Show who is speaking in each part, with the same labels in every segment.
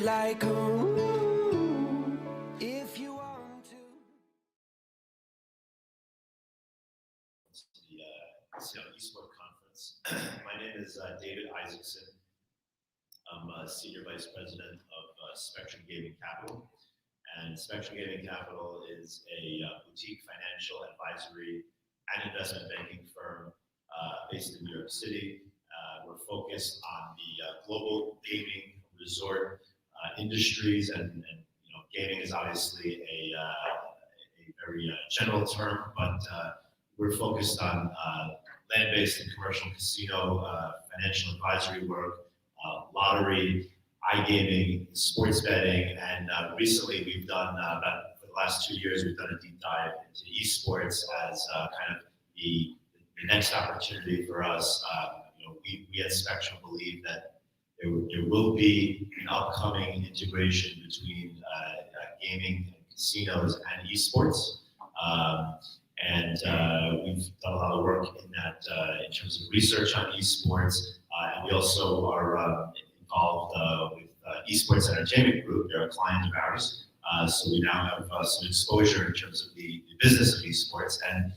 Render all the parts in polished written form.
Speaker 1: like ooh, if you want to.
Speaker 2: The eSport Conference. My name is David Isaacson. I'm Senior Vice President of Spectrum Gaming Capital. And Spectrum Gaming Capital is a boutique financial advisory and investment banking firm based in New York City. We're focused on the global gaming resort industries, and gaming is obviously a very general term, but we're focused on land-based and commercial casino, financial advisory work, lottery, iGaming, sports betting, and recently we've done, for the last 2 years, we've done a deep dive into esports as kind of the next opportunity for us. We at Spectrum believe that there will be an upcoming integration between gaming and casinos and esports. And we've done a lot of work in that in terms of research on esports, and we also are involved with Esports Entertainment Group. They're a client of ours, so we now have some exposure in terms of the business of esports. And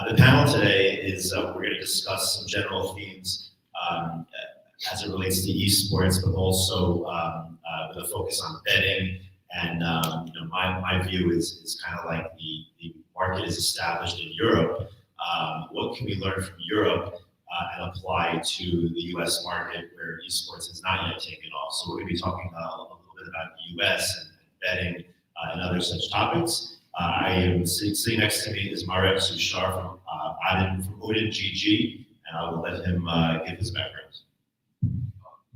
Speaker 2: the panel today is we're going to discuss some general themes as it relates to esports, but also with a focus on betting. And my view is kind of like the market is established in Europe. What can we learn from Europe and apply to the U.S. market where esports has not yet taken off? So we're going to be talking a little bit about the U.S. and betting and other such topics. I am sitting next to me is Marek Sushar from Odin GG, and I will let him give his background.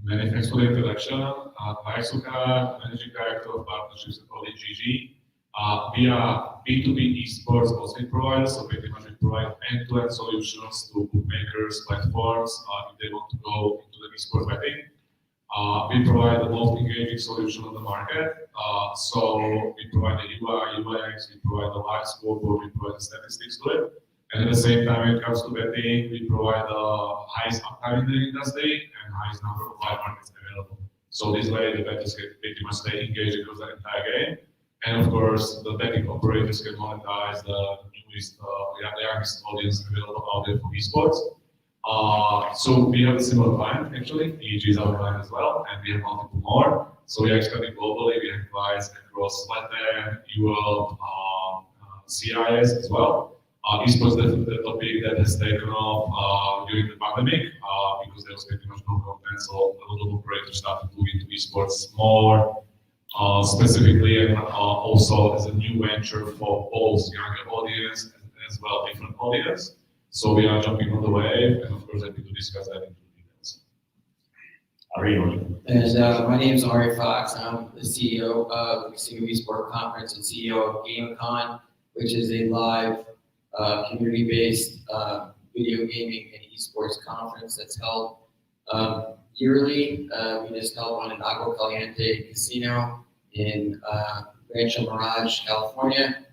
Speaker 3: Many thanks for the introduction. Marek Suchar, Managing Director of Partnerships at Odin GG. We are B2B esports hosting providers, so pretty much we provide end-to-end solutions to bookmakers, platforms, if they want to go into the esports betting. We provide the most engaging solution on the market. So we provide the UI, UX, we provide the live scoreboard, we provide the statistics to it. And at the same time, when it comes to betting, we provide the highest uptime in the industry and highest number of live markets available. So this way, the bettors can pretty much stay engaged across the entire game. And of course, the betting operators can monetize the newest, the youngest audience available out there for esports. So we have a similar client, actually. EG is our client as well, and we have multiple more. So we are expanding globally. We have clients across Latin, Europe, CIS as well. Esports is the topic that has taken off during the pandemic because there was pretty much no content, so a lot of operators started to look into esports more specifically, and also as a new venture for both younger audience and as well different audience. So we are jumping on the wave, and of course happy to discuss that into details.
Speaker 2: Ari,
Speaker 4: and my name is Ari Fox. I'm the CEO of the Casino Esports Conference and CEO of GameCon, which is a live community-based video gaming and esports conference that's held yearly. We just held one in Agua Caliente Casino in Rancho Mirage, California,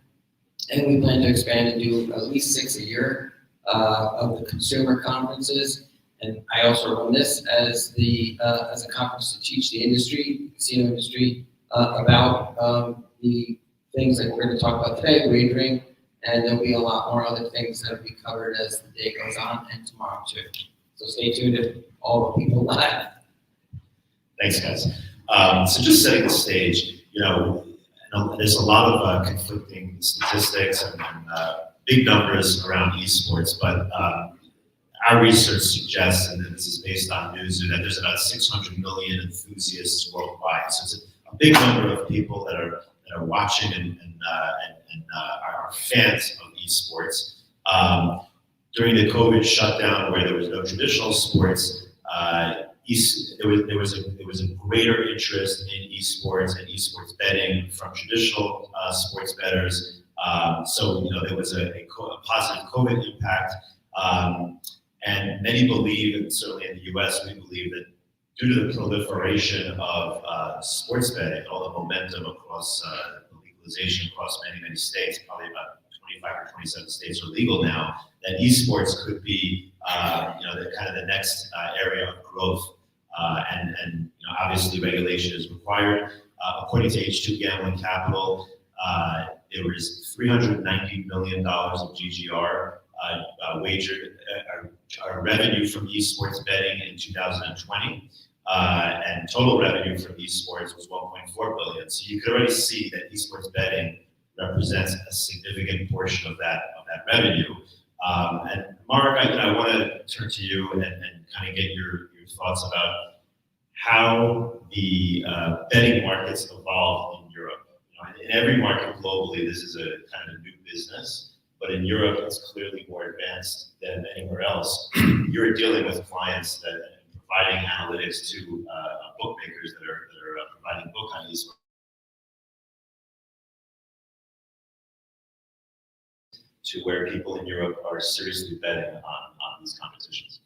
Speaker 4: and we plan to expand and do at least 6 a year of the consumer conferences. And I also run this as a conference to teach the industry, casino industry, about the things that we're going to talk about today, wagering. And there'll be a lot more other things that will be covered as the day goes on, and tomorrow too. So stay tuned to all the people live.
Speaker 2: Thanks, guys. So just setting the stage, there's a lot of conflicting statistics and big numbers around esports, but our research suggests, and this is based on Newzoo, that there's about 600 million enthusiasts worldwide. So it's a big number of people that are watching and are fans of esports. During the COVID shutdown, where there was no traditional sports, there was a greater interest in esports and esports betting from traditional sports bettors. So there was a positive COVID impact, and many believe, and certainly in the U.S., we believe that due to the proliferation of sports betting, all the momentum across legalization across many states, probably about 25 or 27 states are legal now, that esports could be the next area of growth, and obviously regulation is required. According to H2 Gambling Capital, there was $390 million of GGR revenue from esports betting in 2020, and total revenue from esports was 1.4 billion. So you could already see that esports betting represents a significant portion of that revenue. And Mark, I want to turn to you and kind of get your thoughts about how the betting markets evolved in Europe. In every market globally, this is a kind of a new business, but in Europe, it's clearly more advanced than anywhere else. You're dealing with clients that are providing analytics to bookmakers that are providing book on esports, to where people in Europe are seriously betting on these competitions.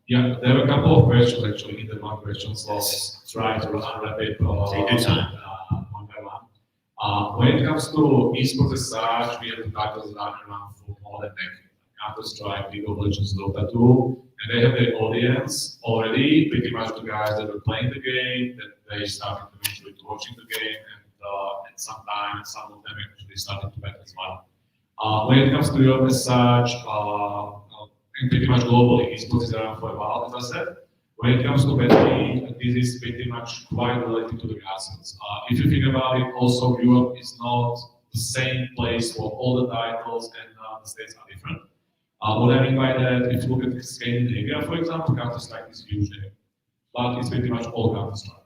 Speaker 3: Yeah, there are a couple of questions actually in the one question, so let's try to unwrap it
Speaker 2: Take your time.
Speaker 3: one by one. When it comes to esports as such, we have the titles that are around for more than decade. Counter-Strike, League of Legends, Dota 2, and they have their audience already, pretty much the guys that are playing the game, that they started eventually to watching the game, and sometimes some of them actually started to bet as well. When it comes to Europe as such, and pretty much globally, esports is around for a while, as I said. When it comes to betting, this is pretty much quite related to the grassroots. If you think about it, also Europe is not the same place for all the titles, and the states are different. What I mean by that, if you look at Scandinavia, for example, Counter-Strike is huge there, but it's pretty much all Counter-Strike.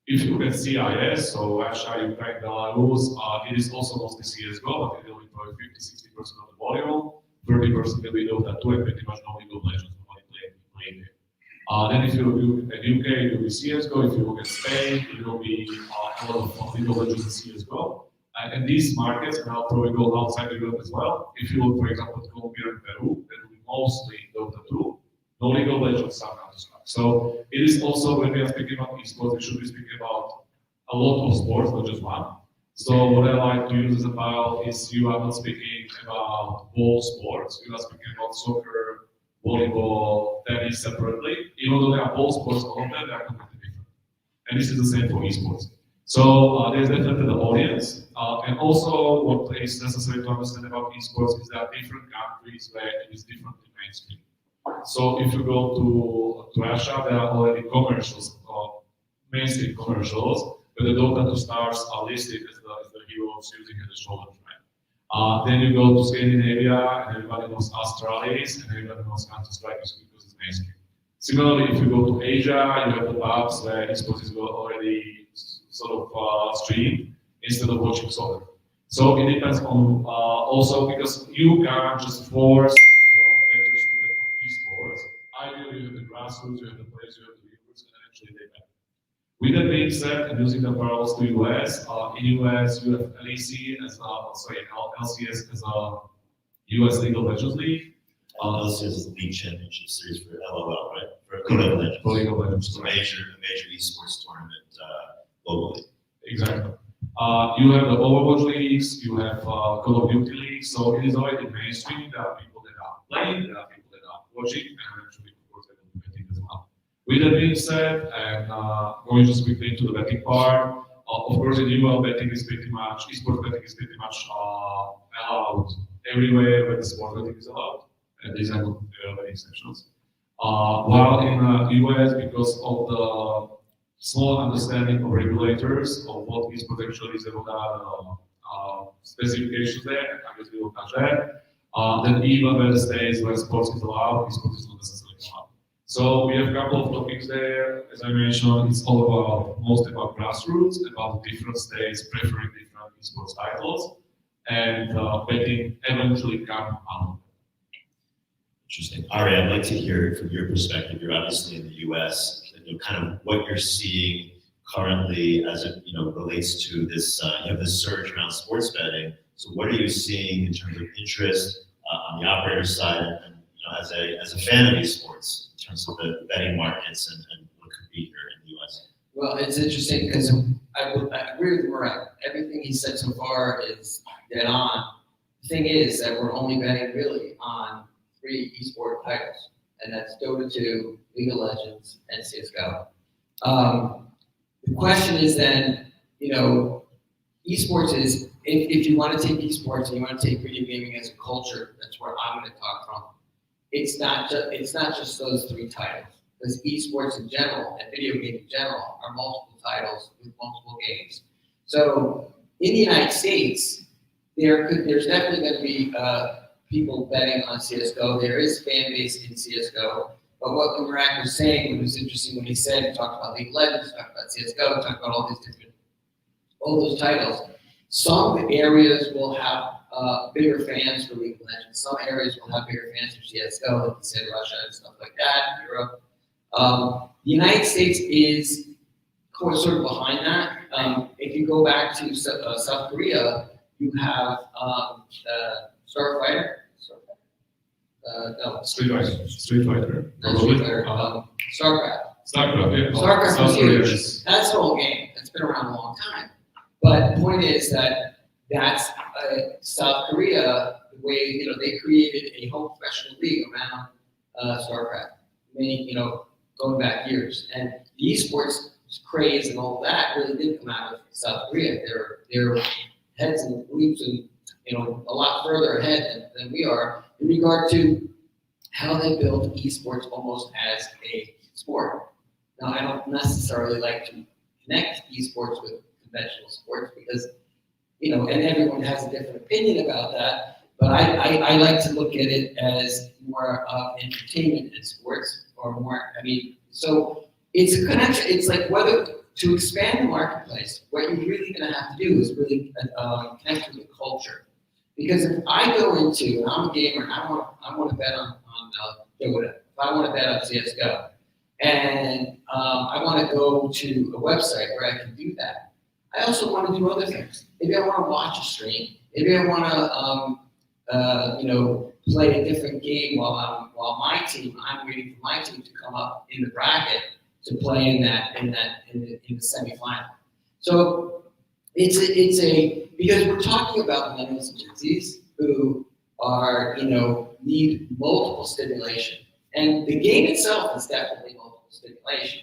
Speaker 3: If you look at CIS, so Russia, Ukraine, Belarus, it is also mostly CSGO, but it will be probably 50-60% of the volume, 30% will be Dota 2, and pretty much no League of Legends, nobody playing there. Then if you look at UK, it will be CSGO. If you look at Spain, it will be a lot of League of Legends and CSGO. And these markets, and I'll probably go outside Europe as well. If you look, for example, at Colombia and Peru, that will be mostly Dota 2, no League of Legends, some Counter-Strike. So it is also, when we are speaking about esports, we should be speaking about a lot of sports, not just one. So what I like to use as a parallel is you are not speaking about ball sports, you are speaking about soccer, volleyball, tennis separately. Even though they are ball sports, all of them, they are completely different. And this is the same for esports. So there's definitely the audience. And also what is necessary to understand about esports is there are different countries where it is differently mainstream. So if you go to Russia, there are already commercials, mainstream commercials, where the Dota 2 stars are listed as the heroes using it as shoulder, right? Then you go to Scandinavia, and everybody knows Astralis, and everybody knows Counter-Strike because it's mainstream. Similarly, if you go to Asia, you have the pubs where esports is already sort of streamed instead of watching soccer. So it depends on also because you can't just force bettors to bet on esports. Ideally, you have the grassroots, you have the players, you have the viewers, and actually they bet. With that being said, and using the parallels to US, in US you have LCS as a US League of Legends League.
Speaker 2: LCS is the League Championship Series for LOL, right? For League of Legends.
Speaker 3: For League of Legends.
Speaker 2: It's a major esports tournament globally.
Speaker 3: Exactly. You have the Overwatch leagues, you have Call of Duty leagues, so it is already mainstream. There are people that are playing, there are people that are watching, and actually, of course, they will be betting as well. With that being said, and going just quickly into the betting part, of course, in UL betting is pretty much, esports betting is pretty much allowed everywhere where the sport betting is allowed, and these are not very exceptions. While in the US, because of the small understanding of regulators of what esports actually is about, specifications there, I guess we will touch that. Then even where the states where sports is allowed, esports is not necessarily allowed. So we have a couple of topics there. As I mentioned, it's all about mostly about grassroots, about different states preferring different esports titles, and betting eventually come out.
Speaker 2: Interesting. Ari, I'd like to hear from your perspective. You're obviously in the U.S. Kind of what you're seeing currently as it relates to this. You have this surge around sports betting. So what are you seeing in terms of interest on the operator side, and as a fan of esports in terms of the betting markets and what could be here in the U.S.?
Speaker 4: Well, it's interesting because I agree with Murat. Everything he said so far is dead on. The thing is that we're only betting really on 3 esports titles, and that's Dota 2, League of Legends, and CSGO. The question is then, you know, esports is, if you want to take esports and you want to take video gaming as a culture, that's where I'm going to talk from. It's not just those three titles, because esports in general and video games in general are multiple titles with multiple games. So in the United States, there's definitely going to be people betting on CS:GO. There is fan base in CS:GO. But what Murak was saying, it was interesting when he said, he talked about League of Legends, talked about CS:GO, talked about all those titles. Some areas will have bigger fans for League of Legends. Some areas will have bigger fans for CS:GO, like you said, Russia and stuff like that, Europe. The United States is sort of behind that. If you go back to South Korea, you have Starfighter. No,
Speaker 3: Street Fighter.
Speaker 4: not Street Fighter. StarCraft.
Speaker 3: StarCraft, yeah.
Speaker 4: StarCraft
Speaker 3: South
Speaker 4: was
Speaker 3: Korea
Speaker 4: huge.
Speaker 3: is-
Speaker 4: That's the whole game. It's been around a long time. But the point is that's South Korea, the way, they created a whole professional league around StarCraft. Many, going back years. And the esports craze and all that really did come out of South Korea. They're heads and leaps and, a lot further ahead than we are in regard to how they built esports almost as a sport. Now, I don't necessarily like to connect esports with conventional sports because, and everyone has a different opinion about that. But I like to look at it as more of entertainment in sports, or more. So it's a connection. It's like whether to expand the marketplace, what you're really going to have to do is really connect with the culture. Because if I go into, and I'm a gamer, and I want to bet on Dota, if I want to bet on CS:GO, and I want to go to a website where I can do that. I also want to do other things. Maybe I want to watch a stream. Maybe I want to, play a different game while I'm waiting for my team to come up in the bracket to play in the semifinal. So because we're talking about millennials and Gen Zs who are, need multiple stimulation. And the game itself is definitely multiple stimulation.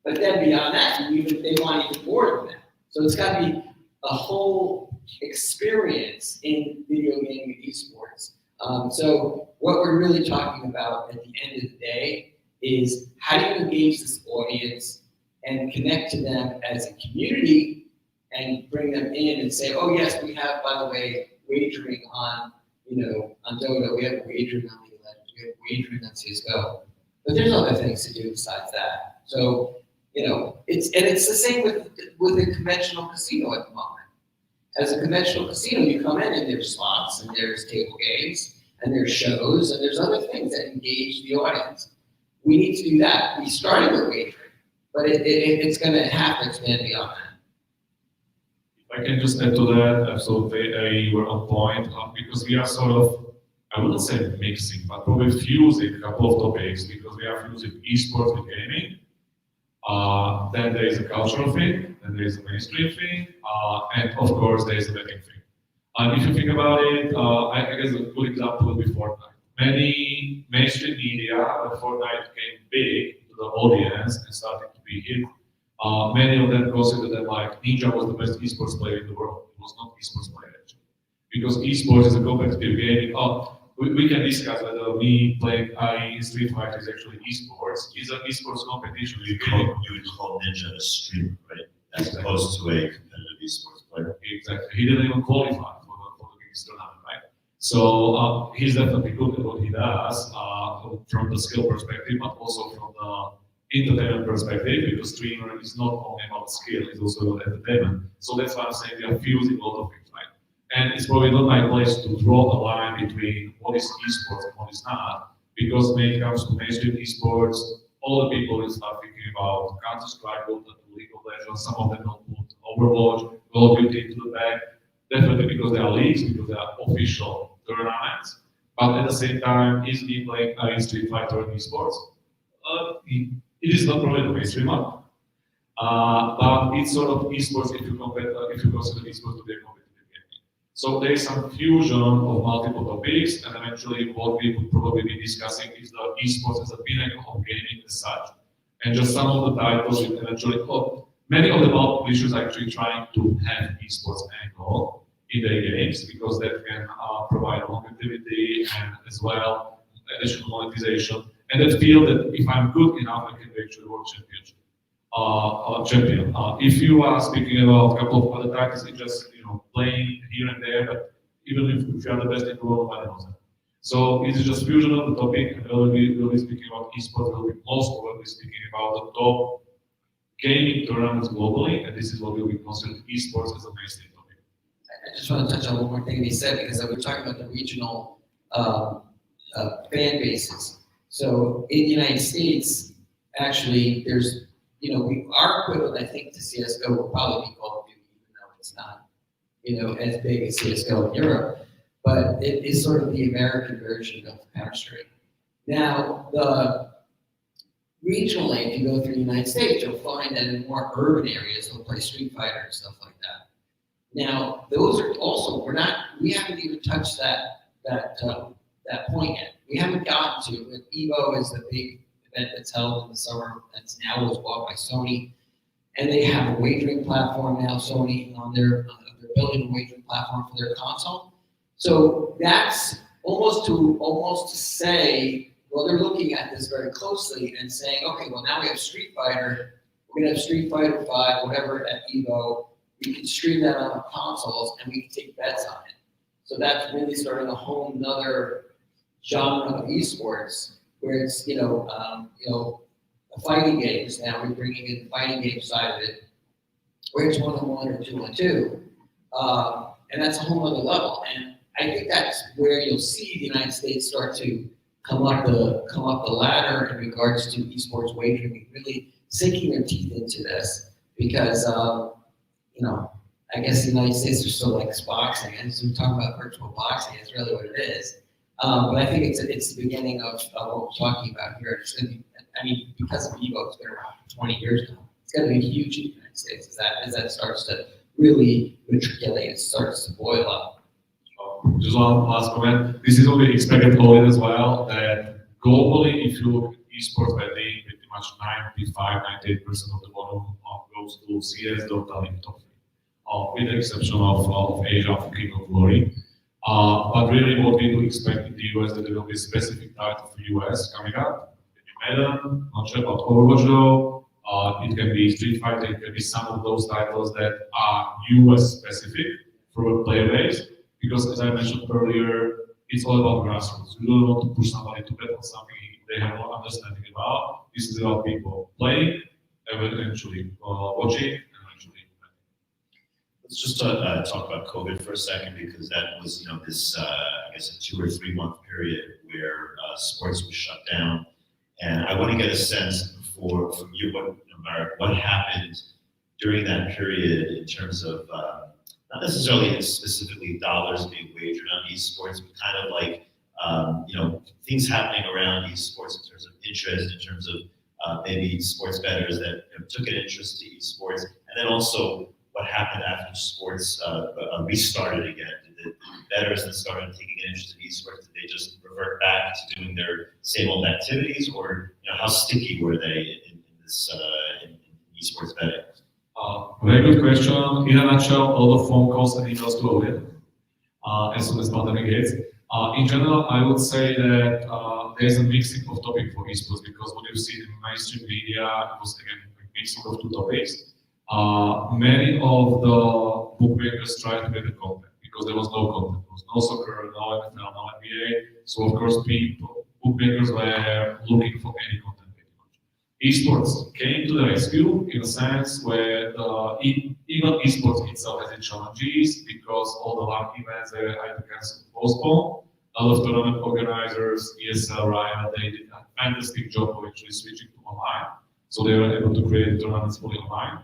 Speaker 4: But then beyond that, they want even more than that. So it's got to be a whole experience in video gaming and esports. So what we're really talking about at the end of the day is how do you engage this audience and connect to them as a community and bring them in and say, oh yes, we have, by the way, wagering on, on Dota, we have wagering on League of Legends, we have wagering on CS:GO. But there's other things to do besides that. So, it's the same with a conventional casino at the moment. As a conventional casino, you come in and there's slots and there's table games and there's shows and there's other things that engage the audience. We need to do that. We started with wagering, but it's going to have to expand beyond that.
Speaker 3: I can just add to that, absolutely, you were on point, because we are sort of, I wouldn't say mixing, but probably fusing a couple of topics, because we are fusing esports with gaming. Then there is a cultural thing, then there is a mainstream thing, and of course there is a betting thing. And if you think about it, I guess a good example would be Fortnite. Many mainstream media, when Fortnite came big to the audience and started to be hit, many of them consider that like Ninja was the best esports player in the world. It was not esports player actually, because esports is a competitive game. We can discuss whether me playing in Street Fighter is actually esports. It's an esports competition.
Speaker 2: You would call Ninja a streamer, right? As opposed to a competitive esports player.
Speaker 3: Exactly. He didn't even qualify for the Kings tournament, right? So he's definitely good at what he does from the skill perspective, but also from the entertainment perspective, because streamer is not only about skill, it's also about entertainment. So that's why I'm saying we are fusing a lot of things, right? And it's probably not my place to draw a line between what is esports and what is not, because when it comes to mainstream esports, all the people will start thinking about Counter-Strike, Dota 2, League of Legends. Some of them don't put Overwatch, Call of Duty into the bag, definitely because they are leagues, because they are official tournaments. But at the same time, is me playing in Street Fighter and esports? It is not probably the mainstream one, but it's sort of esports if you consider esports to be a competitive game. So there is some fusion of multiple topics, and eventually what we would probably be discussing is the esports as a pinnacle of gaming as such, and just some of the titles will eventually Many of the publishers are actually trying to have esports angle in their games because that can provide longevity and as well additional monetization. And they feel that if I'm good enough, I can be actually world champion. If you are speaking about a couple of other titles, it's just playing here and there, but even if you are the best in the world, nobody knows that. So it's just fusion of the topic, and we'll be speaking about esports. We'll be most probably speaking about the top gaming tournaments globally, and this is what will be considered esports as a mainstream topic.
Speaker 4: I just want to touch on one more thing he said because we're talking about the regional fan bases. So in the United States, actually, there's our equivalent, I think, to CS:GO will probably be Call of Duty, even though it's not as big as CS:GO in Europe, but it is sort of the American version of Counter-Strike. Now, regionally, if you go through the United States, you'll find that in more urban areas, they'll play Street Fighter and stuff like that. Now, those are also, we haven't even touched that point yet. We haven't gotten to it. EVO is the big event that's held in the summer that's now was bought by Sony. And they have a wagering platform now, Sony, on they're building a wagering platform for their console. So that's almost to say, well, they're looking at this very closely and saying, okay, well, now we have Street Fighter. We're going to have Street Fighter 5, whatever, at EVO. We can stream that on our consoles, and we can take bets on it. So that's really starting a whole nother genre of esports, where it's fighting games. Now we're bringing in the fighting game side of it, where it's 1-on-1 or 2-on-2, and that's a whole other level. And I think that's where you'll see the United States start to come up the ladder in regards to esports wagering, really sinking their teeth into this because I guess the United States are still like boxing, and so we're talking about virtual boxing. It's really what it is. But I think it's the beginning of what we're talking about here. It's going to be, because of EVO, it's been around for 20 years now. It's going to be huge in the United States as that starts to really matriculate, it starts to boil up.
Speaker 3: Just one last comment. This is what we expected all as well, that globally, if you look at esports betting, pretty much 95-98% of the volume goes to CS, Dota, and top 3. With the exception of Asia for King of Glory. But really what we do expect in the US that there will be a specific title for US coming up. It can be Madden, not sure about Overwatch though. It can be Street Fighter, it can be some of those titles that are US specific for a player base. Because as I mentioned earlier, it's all about grassroots. You don't want to push somebody to bet on something they have no understanding about. This is about people playing, eventually watching,
Speaker 2: Let's just talk about COVID for a second, because that was, this, I guess, a 2 or 3 month period where sports was shut down. And I want to get a sense from you, Marek, what happened during that period in terms of, not necessarily specifically dollars being wagered on esports, but kind of like, things happening around esports in terms of interest, in terms of maybe sports bettors that took an interest to esports, and then also what happened after sports restarted again. Did the bettors that started taking an interest in esports, did they just revert back to doing their same old activities, or how sticky were they in this in esports betting?
Speaker 3: Very good question. In a nutshell, all the phone calls and emails to Odin as soon as pandemic hits. In general, I would say that there's a mixing of topic for esports, because what you've seen in mainstream media was again a mixing of 2 topics. Many of the bookmakers tried to get the content because there was no content. There was no soccer, no NFL, no NBA. So of course, bookmakers were looking for any content. Esports came to the rescue in a sense where even esports itself has its challenges, because all the live events they had to cancel and postpone. A lot of tournament organizers, ESL, Riot, they did a fantastic job of actually switching to online. So they were able to create tournaments fully online,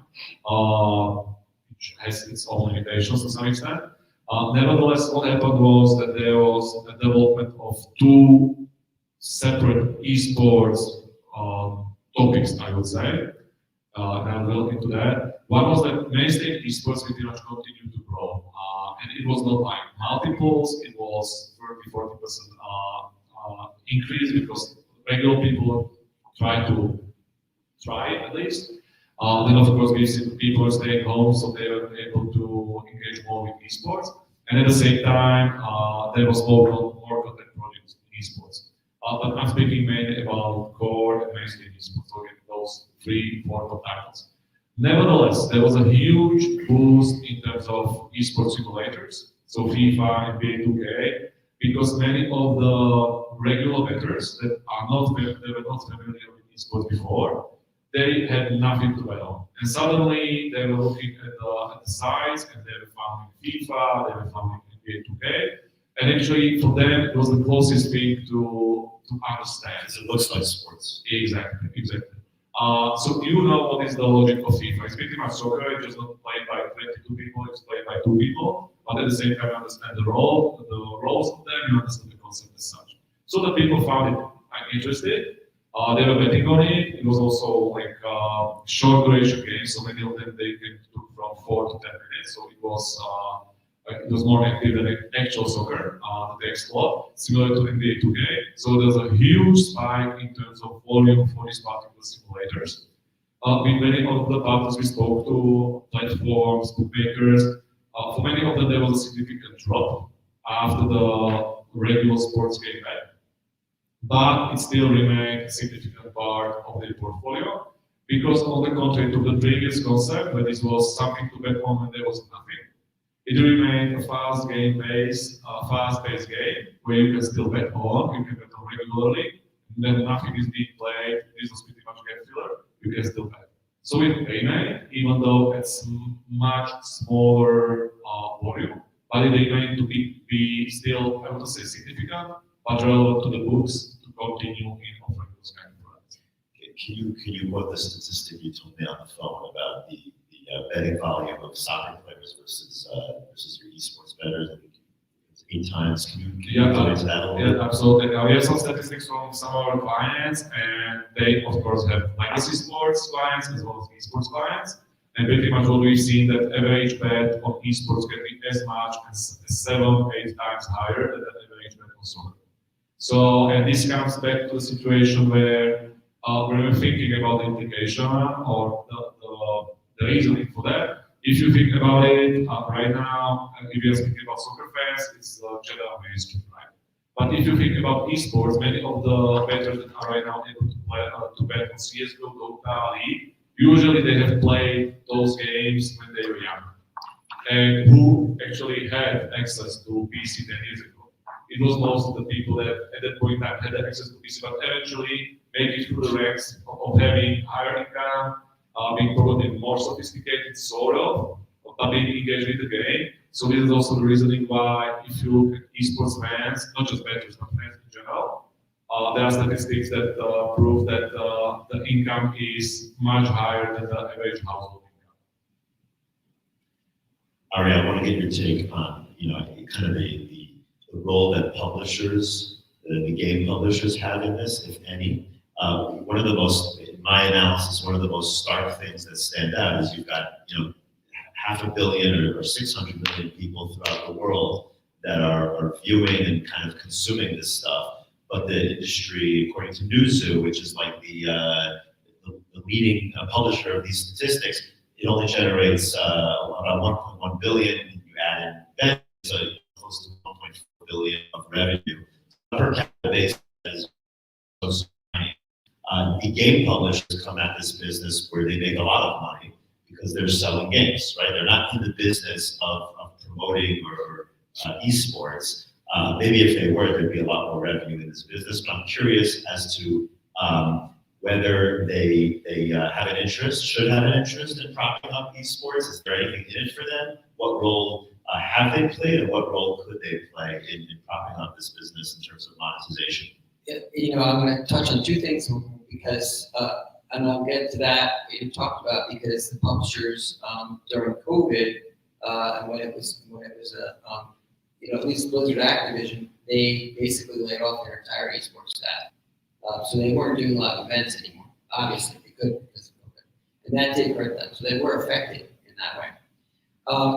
Speaker 3: which has its own limitations to some extent. Nevertheless, what happened was that there was a development of 2 separate esports topics, I would say, and I'll delve into that. One was that mainstream esports pretty much continued to grow, and it was not like multiples, it was 30-40% increase, because regular people try at least. Then of course we see people staying home, so they were able to engage more with esports. And at the same time, there was more content projects in esports. But I'm speaking mainly about core and mainstream esports, so in those 3-4 top titles. Nevertheless, there was a huge boost in terms of esports simulators, so FIFA, NBA 2K, because many of the regular bettors that they were not familiar with esports before, they had nothing to bet on. And suddenly they were looking at the sites and they were found in FIFA, they were found in NBA 2K. And actually for them it was the closest thing to understand.
Speaker 2: Because it looks like sports.
Speaker 3: Exactly. So you know what is the logic of FIFA. It's pretty much soccer, it's just not played by 22 people, it's played by 2 people. But at the same time you understand the roles of them, you understand the concept as such. So the people found it interested. They were betting on it. It was also like short duration games, so many of them they can do from 4 to 10 minutes. So it was more active than actual soccer that they explored, similar to NBA 2K. So there's a huge spike in terms of volume for these particular simulators. With many of the partners we spoke to, platforms, bookmakers, for many of them there was a significant drop after the regular sports game ban. But it still remained a significant part of their portfolio because on the contrary to the previous concept where this was something to bet on and there was nothing, it remained a fast-paced game where you can still bet on, you can bet on regularly, and then nothing is being played, this was pretty much game filler, you can still bet. So with Payment, even though it's much smaller volume, but it remained to be still, I would say, significant, but relevant to the books to continue in offering those kind of products.
Speaker 2: Can you quote the statistic you told me on the phone about the betting volume of soccer players versus your esports bettors? I think it's 8 times. Can you go into that a little bit?
Speaker 3: Yeah, absolutely. We have some statistics from some of our clients, and they of course have legacy sports clients as well as esports clients. And pretty much what we've seen that average bet on esports can be as much as 7-8 times higher than the average bet on soccer. So, and this comes back to the situation where when we're thinking about the implication or the reasoning for that. If you think about it, right now, if you're speaking about soccer fans, it's general mainstream, right? But if you think about esports, many of the bettors that are right now able to play to bet on CS:GO, Dota, League, usually they have played those games when they were young. And who actually had access to PC 10 years ago? It was most of the people that at that point in time had access to PC, but eventually make it through the ranks of having higher income, being probably more sophisticated, sort of, but being engaged with the game. So this is also the reasoning why, if you look at esports fans, not just bettors, but fans in general, there are statistics that prove that the income is much higher than the average household income.
Speaker 2: Ari, I want to get your take on, kind of the role that publishers, the game publishers have in this, if any. One of the most, in my analysis, one of the most stark things that stand out is you've got, 500 million or 600 million people throughout the world that are viewing and kind of consuming this stuff. But the industry, according to Newzoo, which is like the leading publisher of these statistics, it only generates about 1.1 billion. And you add in bet, so close to 1.4 billion of revenue. Per capita basis is so tiny. The game publishers come at this business where they make a lot of money because they're selling games, right? They're not in the business of promoting or esports. Maybe if they were, there'd be a lot more revenue in this business. But I'm curious as to whether they have an interest, should have an interest in propping up esports. Is there anything in it for them? What role have they played, and what role could they play in propping up this business in terms of monetization?
Speaker 4: I'm going to touch on 2 things because, and I'll get to that you talked about, because the publishers during COVID and when it was at least Blizzard Activision, they basically laid off their entire esports staff. So they weren't doing a lot of events anymore. Obviously, they couldn't because of COVID, and that did hurt them. So they were affected in that way.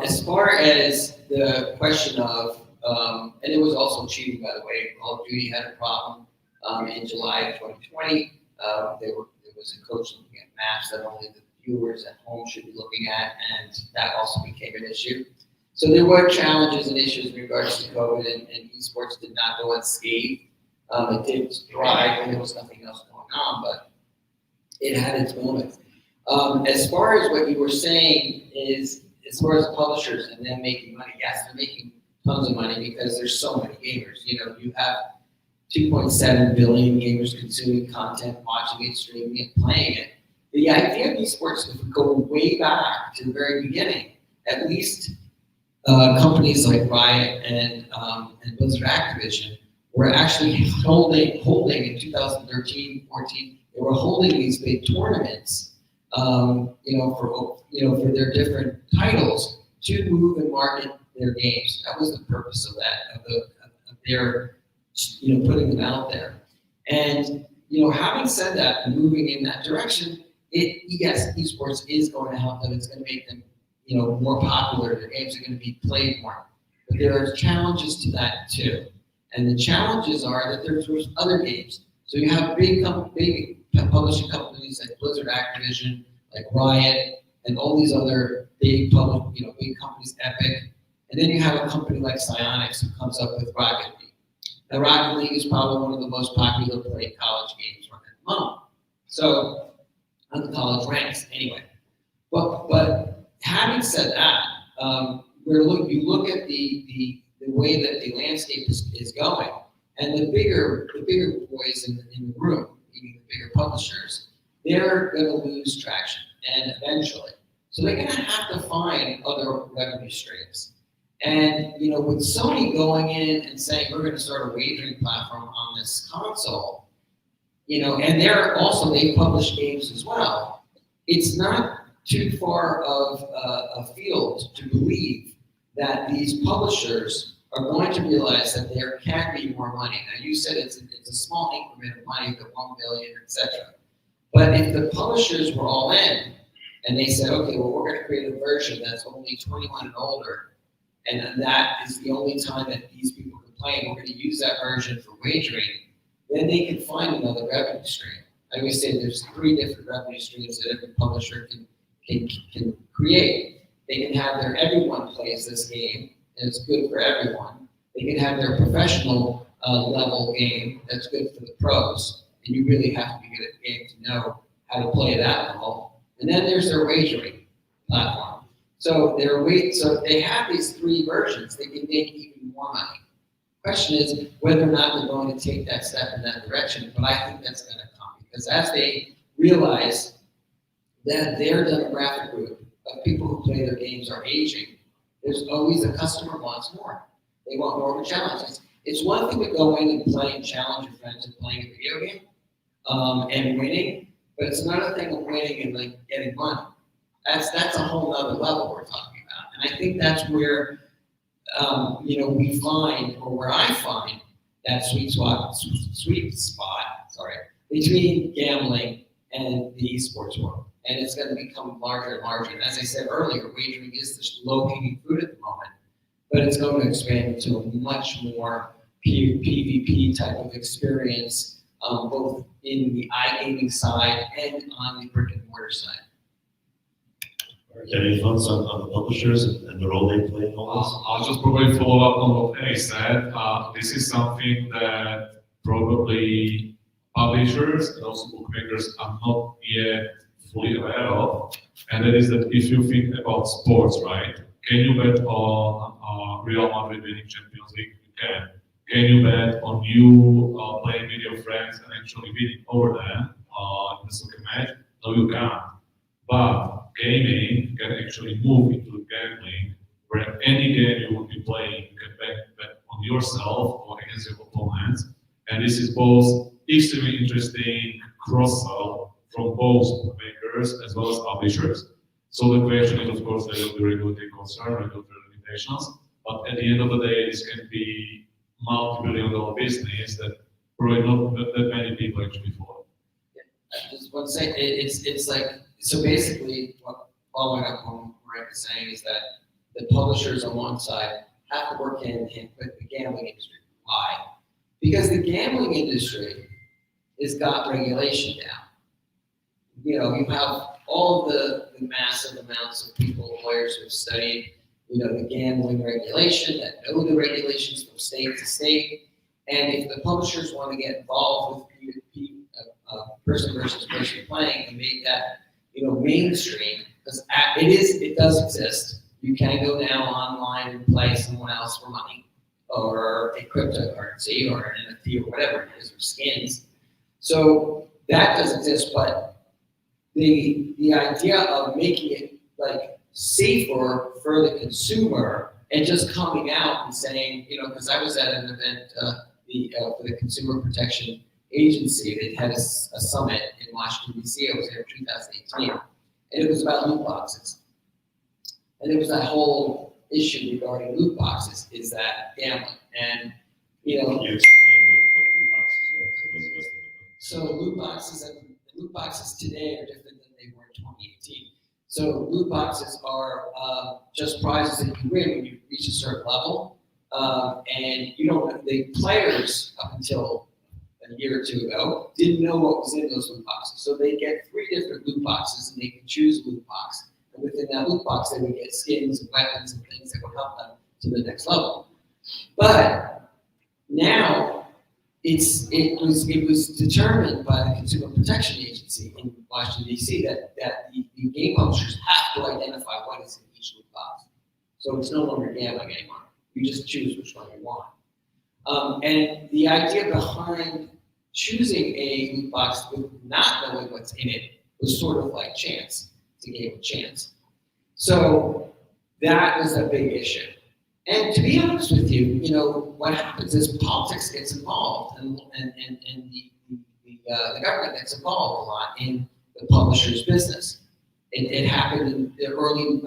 Speaker 4: As far as the question of, and it was also cheating, by the way. Call of Duty had a problem in July of 2020. There was a coach looking at maps that only the viewers at home should be looking at, and that also became an issue. So there were challenges and issues in regards to COVID, and esports did not go unscathed. It did thrive, and there was nothing else going on, but it had its moments. As far as what you were saying is, as far as publishers and them making money, yes, they're making tons of money because there's so many gamers. You know, you have 2.7 billion gamers consuming content, watching it, streaming it, playing it. The idea of esports, if we go way back to the very beginning, at least companies like Riot and Blizzard Activision were actually holding in 2013, 14. They were holding these big tournaments, for their different titles to move and market their games. That was the purpose of that, of their, putting them out there. And having said that, and moving in that direction, yes, esports is going to help them. It's going to make them, more popular. Their games are going to be played more. But there are challenges to that too. And the challenges are that there's other games. So you have big publishing companies like Blizzard, Activision, like Riot, and all these other big big companies, Epic. And then you have a company like Psyonix who comes up with Rocket League. Now, Rocket League is probably one of the most popular played college games right at the moment. So, on the college ranks, anyway. But having said that, you look at the way that the landscape is going, and the bigger boys in the room, meaning the bigger publishers, they're going to lose traction, and eventually. So they're going to have to find other revenue streams. And with Sony going in and saying we're going to start a wagering platform on this console, and they publish games as well. It's not too far of a field to believe that these publishers are going to realize that there can be more money. Now, you said it's a small increment of money, the 1 billion, etc. But if the publishers were all in and they said, okay, well, we're going to create a version that's only 21 and older, and that is the only time that these people can play, and we're going to use that version for wagering, then they can find another revenue stream. I always say there's 3 different revenue streams that every publisher can create. They can have everyone plays this game, and it's good for everyone. They can have their professional level game that's good for the pros, and you really have to be good at the game to know how to play that level. And then there's their wagering platform. So they have these 3 versions. They can make even more money. Question is whether or not they're going to take that step in that direction, but I think that's going to come because as they realize that their demographic group of people who play their games are aging, there's always a customer wants more. They want more of a challenge. It's one thing to go in and play and challenge your friends in playing a video game and winning, but it's another thing of winning and getting money. That's a whole other level we're talking about. And I think that's where we find, or where I find that sweet spot, between gambling and the esports world. And it's going to become larger and larger. And as I said earlier, wagering is the low-hanging fruit at the moment, but it's going to expand into a much more PvP type of experience, both in the iGaming side and on the brick and mortar side.
Speaker 2: Any thoughts on the publishers and the role they play in all this?
Speaker 3: I'll just probably follow up on what Eddie said. This is something that probably publishers and also bookmakers are not yet fully aware of, and that is that if you think about sports, right? Can you bet on Real Madrid winning Champions League? You can. Can you bet on you playing with your friends and actually winning over them in a soccer match? No, you can't. But gaming can actually move into gambling, where any game you would be playing, you can bet on yourself or against your opponents. And this is both extremely interesting cross-sell from both bookmakers as well as publishers. So the question is, of course, there will be regulatory concern, regulatory limitations, but at the end of the day, this can be multi-billion-dollar business that probably not that many people actually follow.
Speaker 4: I just want to say it's like, so basically what following up on what Rick is saying is that the publishers on one side have to work hand in hand with the gambling industry. Why? Because the gambling industry has got regulation down. You have all the massive amounts of people, lawyers who have studied, the gambling regulation, that know the regulations from state to state. And if the publishers want to get involved with P2P, person versus person playing, and make that, mainstream, because it does exist. You can go now online and play someone else for money, or a cryptocurrency, or an NFT, or whatever it is, or skins. So that does exist, but the idea of making it like safer for the consumer and just coming out and saying, because I was at an event, for the Consumer Protection Agency, they had a summit in Washington, D.C. I was there in 2018, and it was about loot boxes. And there was that whole issue regarding loot boxes, is that gambling. And,
Speaker 2: Can you explain what loot boxes are for those of us that don't know?
Speaker 4: so loot boxes today are different than they were in 2018. So loot boxes are just prizes that you win when you reach a certain level. And the players up until a year or two ago didn't know what was in those loot boxes. So they get 3 different loot boxes, and they can choose a loot box. And within that loot box, they would get skins and weapons and things that would help them to the next level. But now it was determined by the Consumer Protection Agency in Washington, D.C. that the game publishers have to identify what is in each loot box. So it's no longer gambling anymore. You just choose which one you want. And the idea behind choosing a loot box with not knowing what's in it was sort of like chance. It's a game of chance. So that was a big issue. And to be honest with you, what happens is politics gets involved, and the government gets involved a lot in the publisher's business. It happened in the early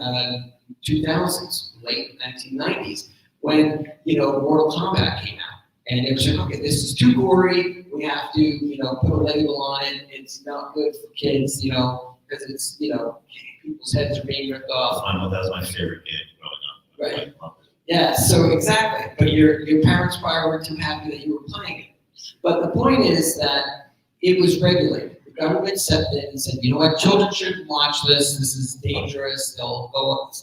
Speaker 4: 2000s, late 1990s, when Mortal Kombat came out, and they were saying, okay, this is too gory. We have to put a label on it. It's not good for kids, because it's people's heads are being ripped off.
Speaker 2: That was my favorite game growing up.
Speaker 4: Right. Yeah, so exactly. But your parents probably weren't too happy that you were playing it. But the point is that it was regulated. The government stepped in and said, you know what, children shouldn't watch this. This is dangerous. They'll go out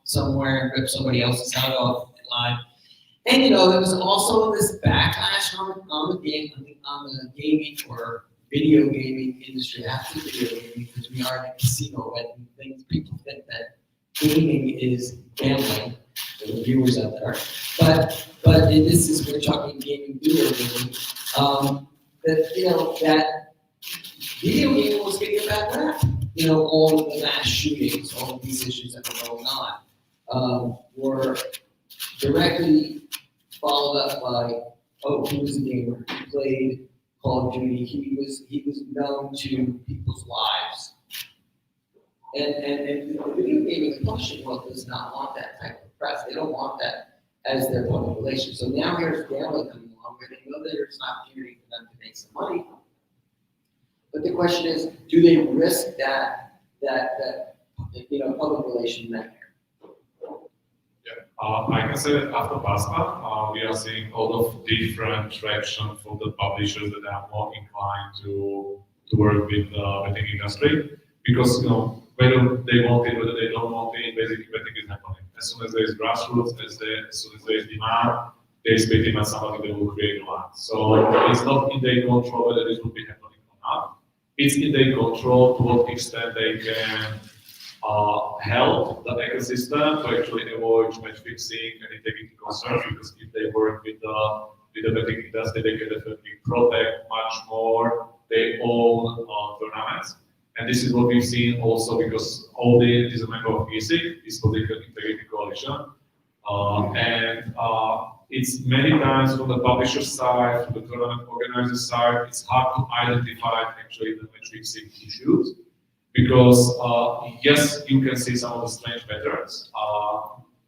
Speaker 4: somewhere and rip somebody else's head off the line. And there was also this backlash on the gaming or video gaming industry after video gaming, because we are in a casino, and people think that gaming is gambling. For the viewers out there, but we're talking gaming, video gaming. That video gaming was getting a bad rap. All of the mass shootings, all of these issues that were going on, were directly followed up by, he was a gamer. He played Call of Duty. He was known to people's lives. And the video gaming publishing world does not want that type of press. They don't want that as their public relations. So now here's gambling coming along, where they know that there's an opportunity for them to make some money. But the question is, do they risk that public relation nightmare?
Speaker 3: I can say that after PASPA, we are seeing a lot of different traction from the publishers that are more inclined to work with the betting industry, because whether they want it, whether they don't want it, basically betting is happening. As soon as there is grassroots, as soon as there is demand, there is pretty much somebody that will create demand. So it's not in their control whether this will be happening or not. It's in their control to what extent they can help the ecosystem to actually avoid match fixing and integrity concerns, because if they work with the betting industry, they can definitely protect much more their own tournaments. And this is what we've seen also, because ODIN is a member of ESIC, is Political Integrity Coalition. It's many times from the publisher side, from the tournament organizer side, it's hard to identify actually the match fixing issues. Because yes, you can see some of the strange patterns.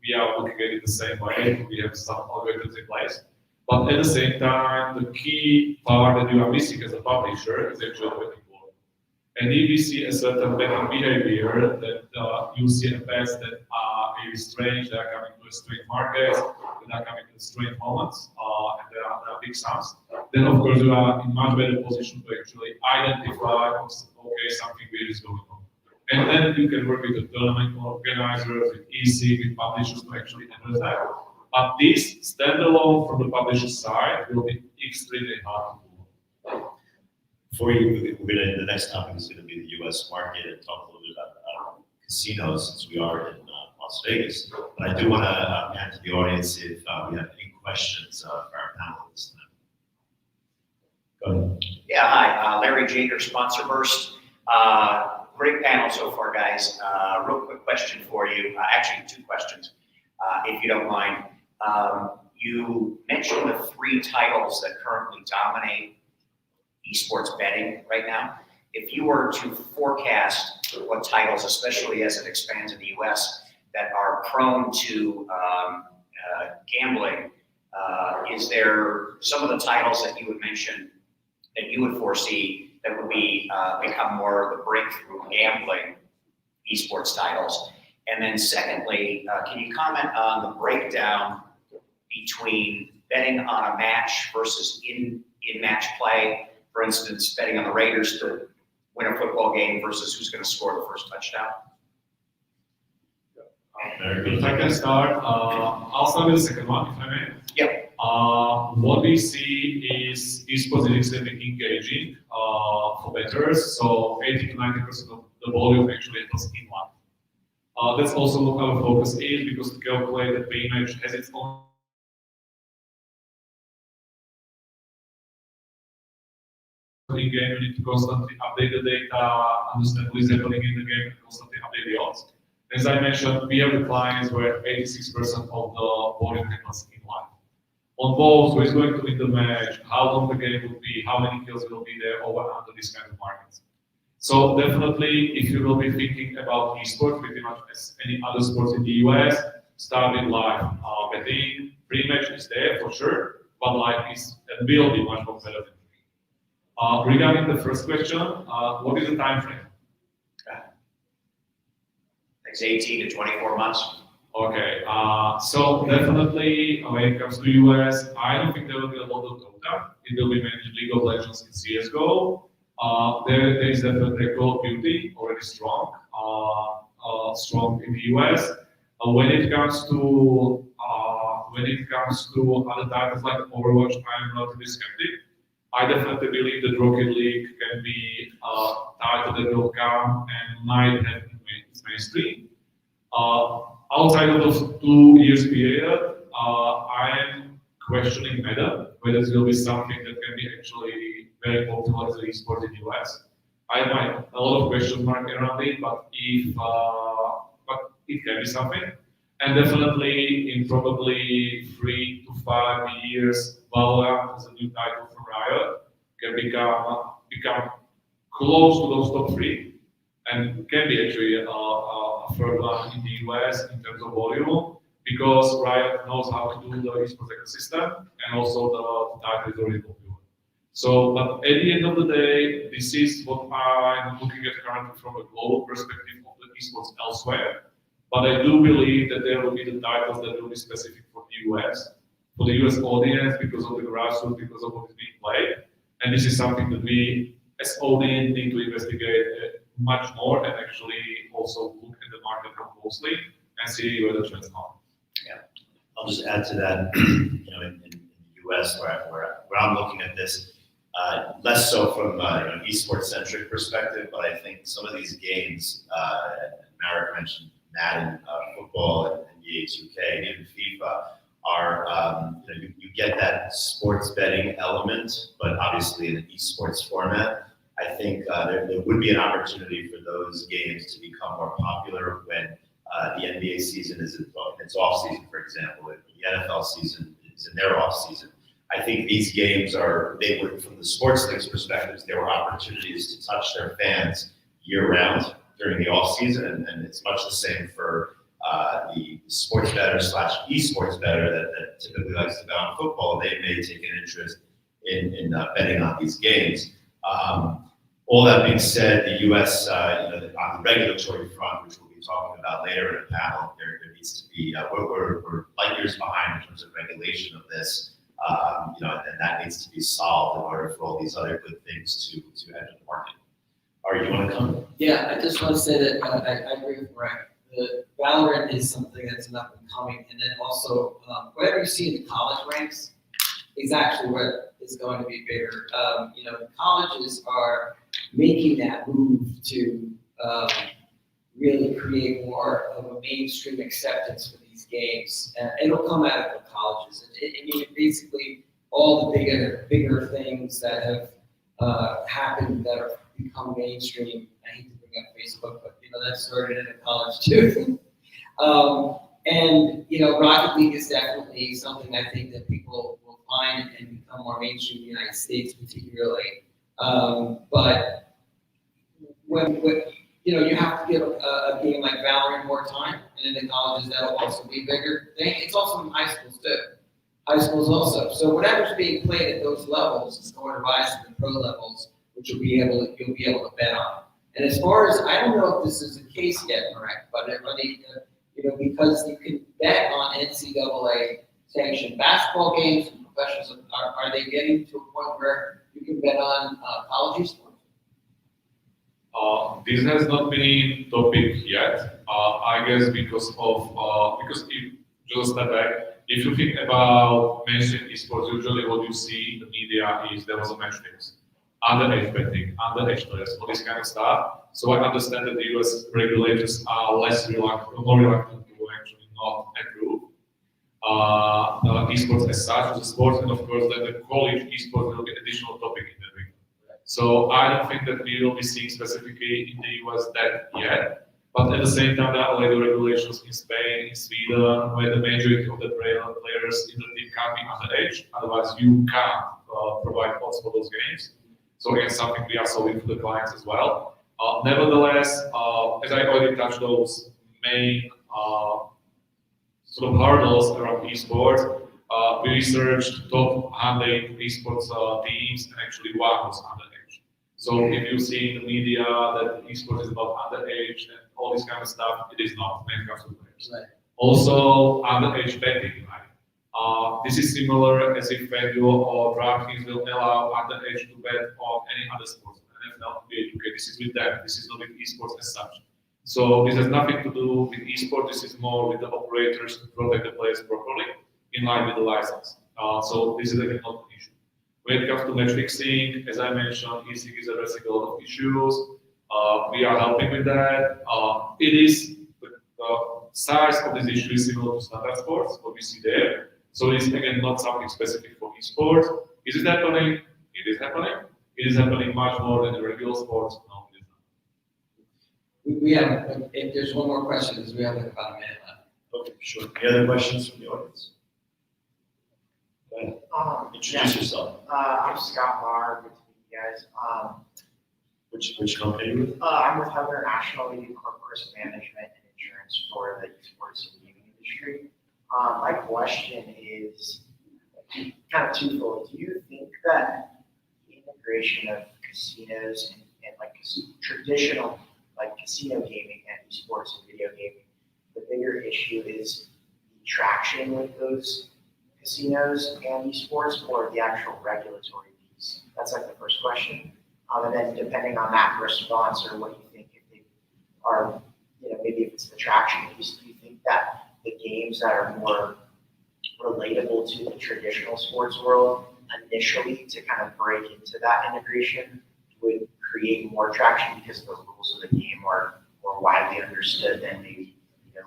Speaker 3: We are looking at it the same way. We have some algorithms in place. But at the same time, the key part that you are missing as a publisher is actually the betting law. And if you see a certain betting behavior, that you see effects that are very strange, they are coming to a strange market, that are coming to strange moments, and there are big sums, then of course you are in much better position to actually identify, okay, something weird is going on. And then you can work with the tournament organizers, with EC, with publishers to actually address that. But this standalone from the publisher side will be extremely hard to do.
Speaker 2: For you, the next topic is going to be the U.S. market and talk a little bit about casinos since we are in Las Vegas. But I do want to add to the audience if we have any questions for our panel this time. Go ahead.
Speaker 5: Yeah, hi, Larry Jager, Sponsor Burst. Great panel so far, guys. Real quick question for you, actually 2 questions, if you don't mind. You mentioned the 3 titles that currently dominate esports betting right now. If you were to forecast what titles, especially as it expands in the US, that are prone to gambling, is there some of the titles that you would mention that you would foresee that would be become more of the breakthrough gambling esports titles? And then secondly, can you comment on the breakdown between betting on a match versus in-match play? For instance, betting on the Raiders to win a football game versus who's going to score the first touchdown?
Speaker 3: If I can start, I'll start with the second one, if I may.
Speaker 5: Yep.
Speaker 3: What we see is esports is extremely engaging for bettors. So 80 to 90% of the volume actually happens in one. That's also what our focus is, because to calculate that pay match has its own in game. You need to constantly update the data, understand what is happening in the game, and constantly update the odds. As I mentioned, we have the clients where 86% of the volume happens in live. On both, who is going to win the match, how long the game will be, how many kills will be there, over under this kind of markets. So definitely, if you will be thinking about esports, pretty much as any other sports in the US, start with live betting. Pre-match is there for sure, but live is and will be much more better than free. Regarding the first question, what is the time frame?
Speaker 5: It's 18 to 24 months.
Speaker 3: Okay, so definitely when it comes to US, I don't think there will be a lot of Dota. It will be mainly League of Legends and CSGO. There is definitely Call of Duty already strong, strong in the US. When it comes to other titles like Overwatch, I'm relatively skeptic. I definitely believe that Rocket League can be a title that will come and might have its mainstream. Outside of those 2 years period, I am questioning whether this will be something that can be actually very popular as an esport in the US. I have a lot of question mark around it, but it can be something. And definitely in probably 3 to 5 years, Valorant as a new title from Riot can become close to those top 3, and can be actually a third one in the US in terms of volume, because Riot knows how to do the esports ecosystem, and also the title is already popular. So, but at the end of the day, this is what I'm looking at currently from a global perspective of the esports elsewhere. But I do believe that there will be the titles that will be specific for the US audience, because of the grassroots, because of what is being played. And this is something that we, as audience, need to investigate much more, and actually also look at the market more closely and see where the trends are.
Speaker 2: Yeah, I'll just add to that. In the US, where I'm looking at this, less so from an esports-centric perspective, but I think some of these games, Marek mentioned Madden, football, and NBA 2K, and even FIFA, are you get that sports betting element, but obviously in an esports format. I think there would be an opportunity for those games to become more popular when the NBA season is in its off season, for example. When the NFL season is in their off season. I think these games they were, from the sports league's perspectives, there were opportunities to touch their fans year round during the off season, and it's much the same for the sports bettor / esports bettor that typically likes to bet on football. They may take an interest in betting on these games. All that being said, the U.S. On the regulatory front, which we'll be talking about later in the panel, there needs to be we're light years behind in terms of regulation of this. And that needs to be solved in order for all these other good things to enter the market. Are Ari, do you want to come?
Speaker 4: Yeah, I just want to say that I agree with Brett. The Valorant is something that's up and coming, and then also whatever you see in the college ranks is actually what is going to be bigger. The colleges are making that move to really create more of a mainstream acceptance for these games. And it'll come out of the colleges. Basically all the bigger things that have happened that are become mainstream. I hate to bring up Facebook, but that started in a college too. Rocket League is definitely something I think that people will find and become more mainstream in the United States, particularly. But when you have to give a game like Valorant more time, and in the colleges that'll also be bigger. It's also in high schools too. High schools also. So whatever's being played at those levels is going to rise to the pro levels, which you'll be able to bet on. And as far as I don't know if this is the case yet, correct? But because you can bet on NCAA sanctioned basketball games and professionals, are they getting to a point where you can bet on college esports?
Speaker 3: This has not been topic yet. I guess because if just step back, if you think about mainstream esports, usually what you see in the media is there was a match fix, underage betting, underage players, all this kind of stuff. So I understand that the US regulators are more reluctant to actually not approve esports as such as a sport, and of course that the college esports will be additional topic in the week. So I don't think that we will be seeing specifically in the US that yet. But at the same time, there are already regulations in Spain, in Sweden, where the majority of the players in the team can't be underage. Otherwise, you can't provide odds for those games. So again, something we are solving for the clients as well. Nevertheless, as I already touched those main sort of hurdles around esports, we researched top 100 esports teams, and actually one was underage. So if you see in the media that esports is about underage and all this kind of stuff, it is not when it comes to players.
Speaker 4: Right.
Speaker 3: Also, underage betting, right? This is similar as if FanDuel or DraftKings will allow underage to bet on any other sports. NFL, NBA, okay, this is with them. This is not with esports as such. So this has nothing to do with esports. This is more with the operators to protect the players properly in line with the license. So this is again not an issue. When it comes to match fixing, as I mentioned, ESIG is addressing a lot of issues. We are helping with that. The size of this issue is similar to standard sports, what we see there. So it's again not something specific for esports. Is it happening? It is happening. It is happening much more than the regular sports. No, it is not.
Speaker 4: We have, if there's one more question, because we have like about a minute left.
Speaker 2: Okay, sure. Any other questions from the audience? Go ahead. Introduce yourself.
Speaker 6: I'm Scott Barr. Good to meet you guys.
Speaker 2: Which company are you with?
Speaker 6: I'm with Hub International. We do corporate risk management and insurance for the esports and gaming industry. My question is kind of twofold. Do you think that the integration of casinos and like traditional like casino gaming and esports and video gaming, the bigger issue is the traction with those casinos and esports, or the actual regulatory piece? That's like the first question. And then depending on that response, or what you think, if they are, maybe if it's the traction piece, do you think that the games that are more relatable to the traditional sports world initially to kind of break into that integration would create more traction because the rules of the game are more widely understood than maybe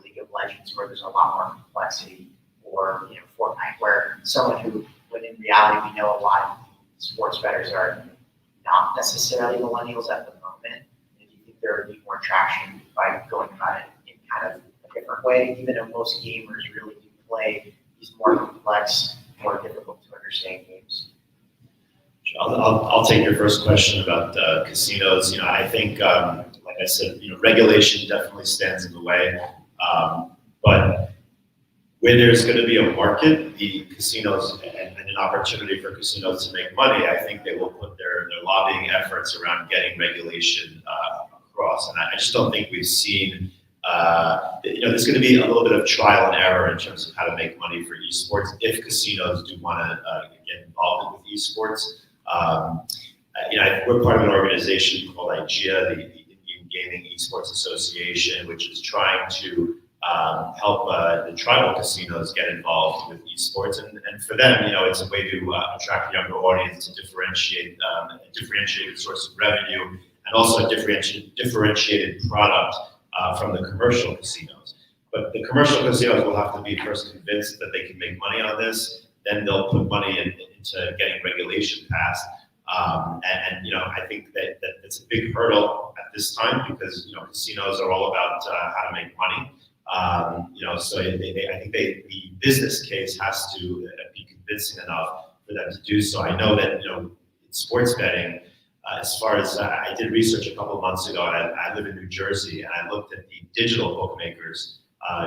Speaker 6: League of Legends, where there's a lot more complexity, or Fortnite, where someone who, when in reality we know a lot of sports bettors are not necessarily millennials at the moment. And do you think there would be more traction by going about it in kind of a different way, even though most gamers really do play these more complex, more difficult to understand games?
Speaker 2: I'll take your first question about casinos. I think, like I said, regulation definitely stands in the way. But where there's going to be a market, the casinos and an opportunity for casinos to make money, I think they will put their lobbying efforts around getting regulation across. And I just don't think we've seen, there's going to be a little bit of trial and error in terms of how to make money for esports if casinos do want to get involved with esports. we're part of an organization called IGEA, the Indian Gaming Esports Association, which is trying to help the tribal casinos get involved with esports, and for them, it's a way to attract a younger audience, to differentiate a differentiated source of revenue, and also a differentiated product from the commercial casinos. But the commercial casinos will have to be first convinced that they can make money on this. Then they'll put money into getting regulation passed. I think that it's a big hurdle at this time because casinos are all about how to make money. So I think the business case has to be convincing enough for them to do so. I know that in sports betting, as far as I did research a couple of months ago, and I live in New Jersey, and I looked at the digital bookmakers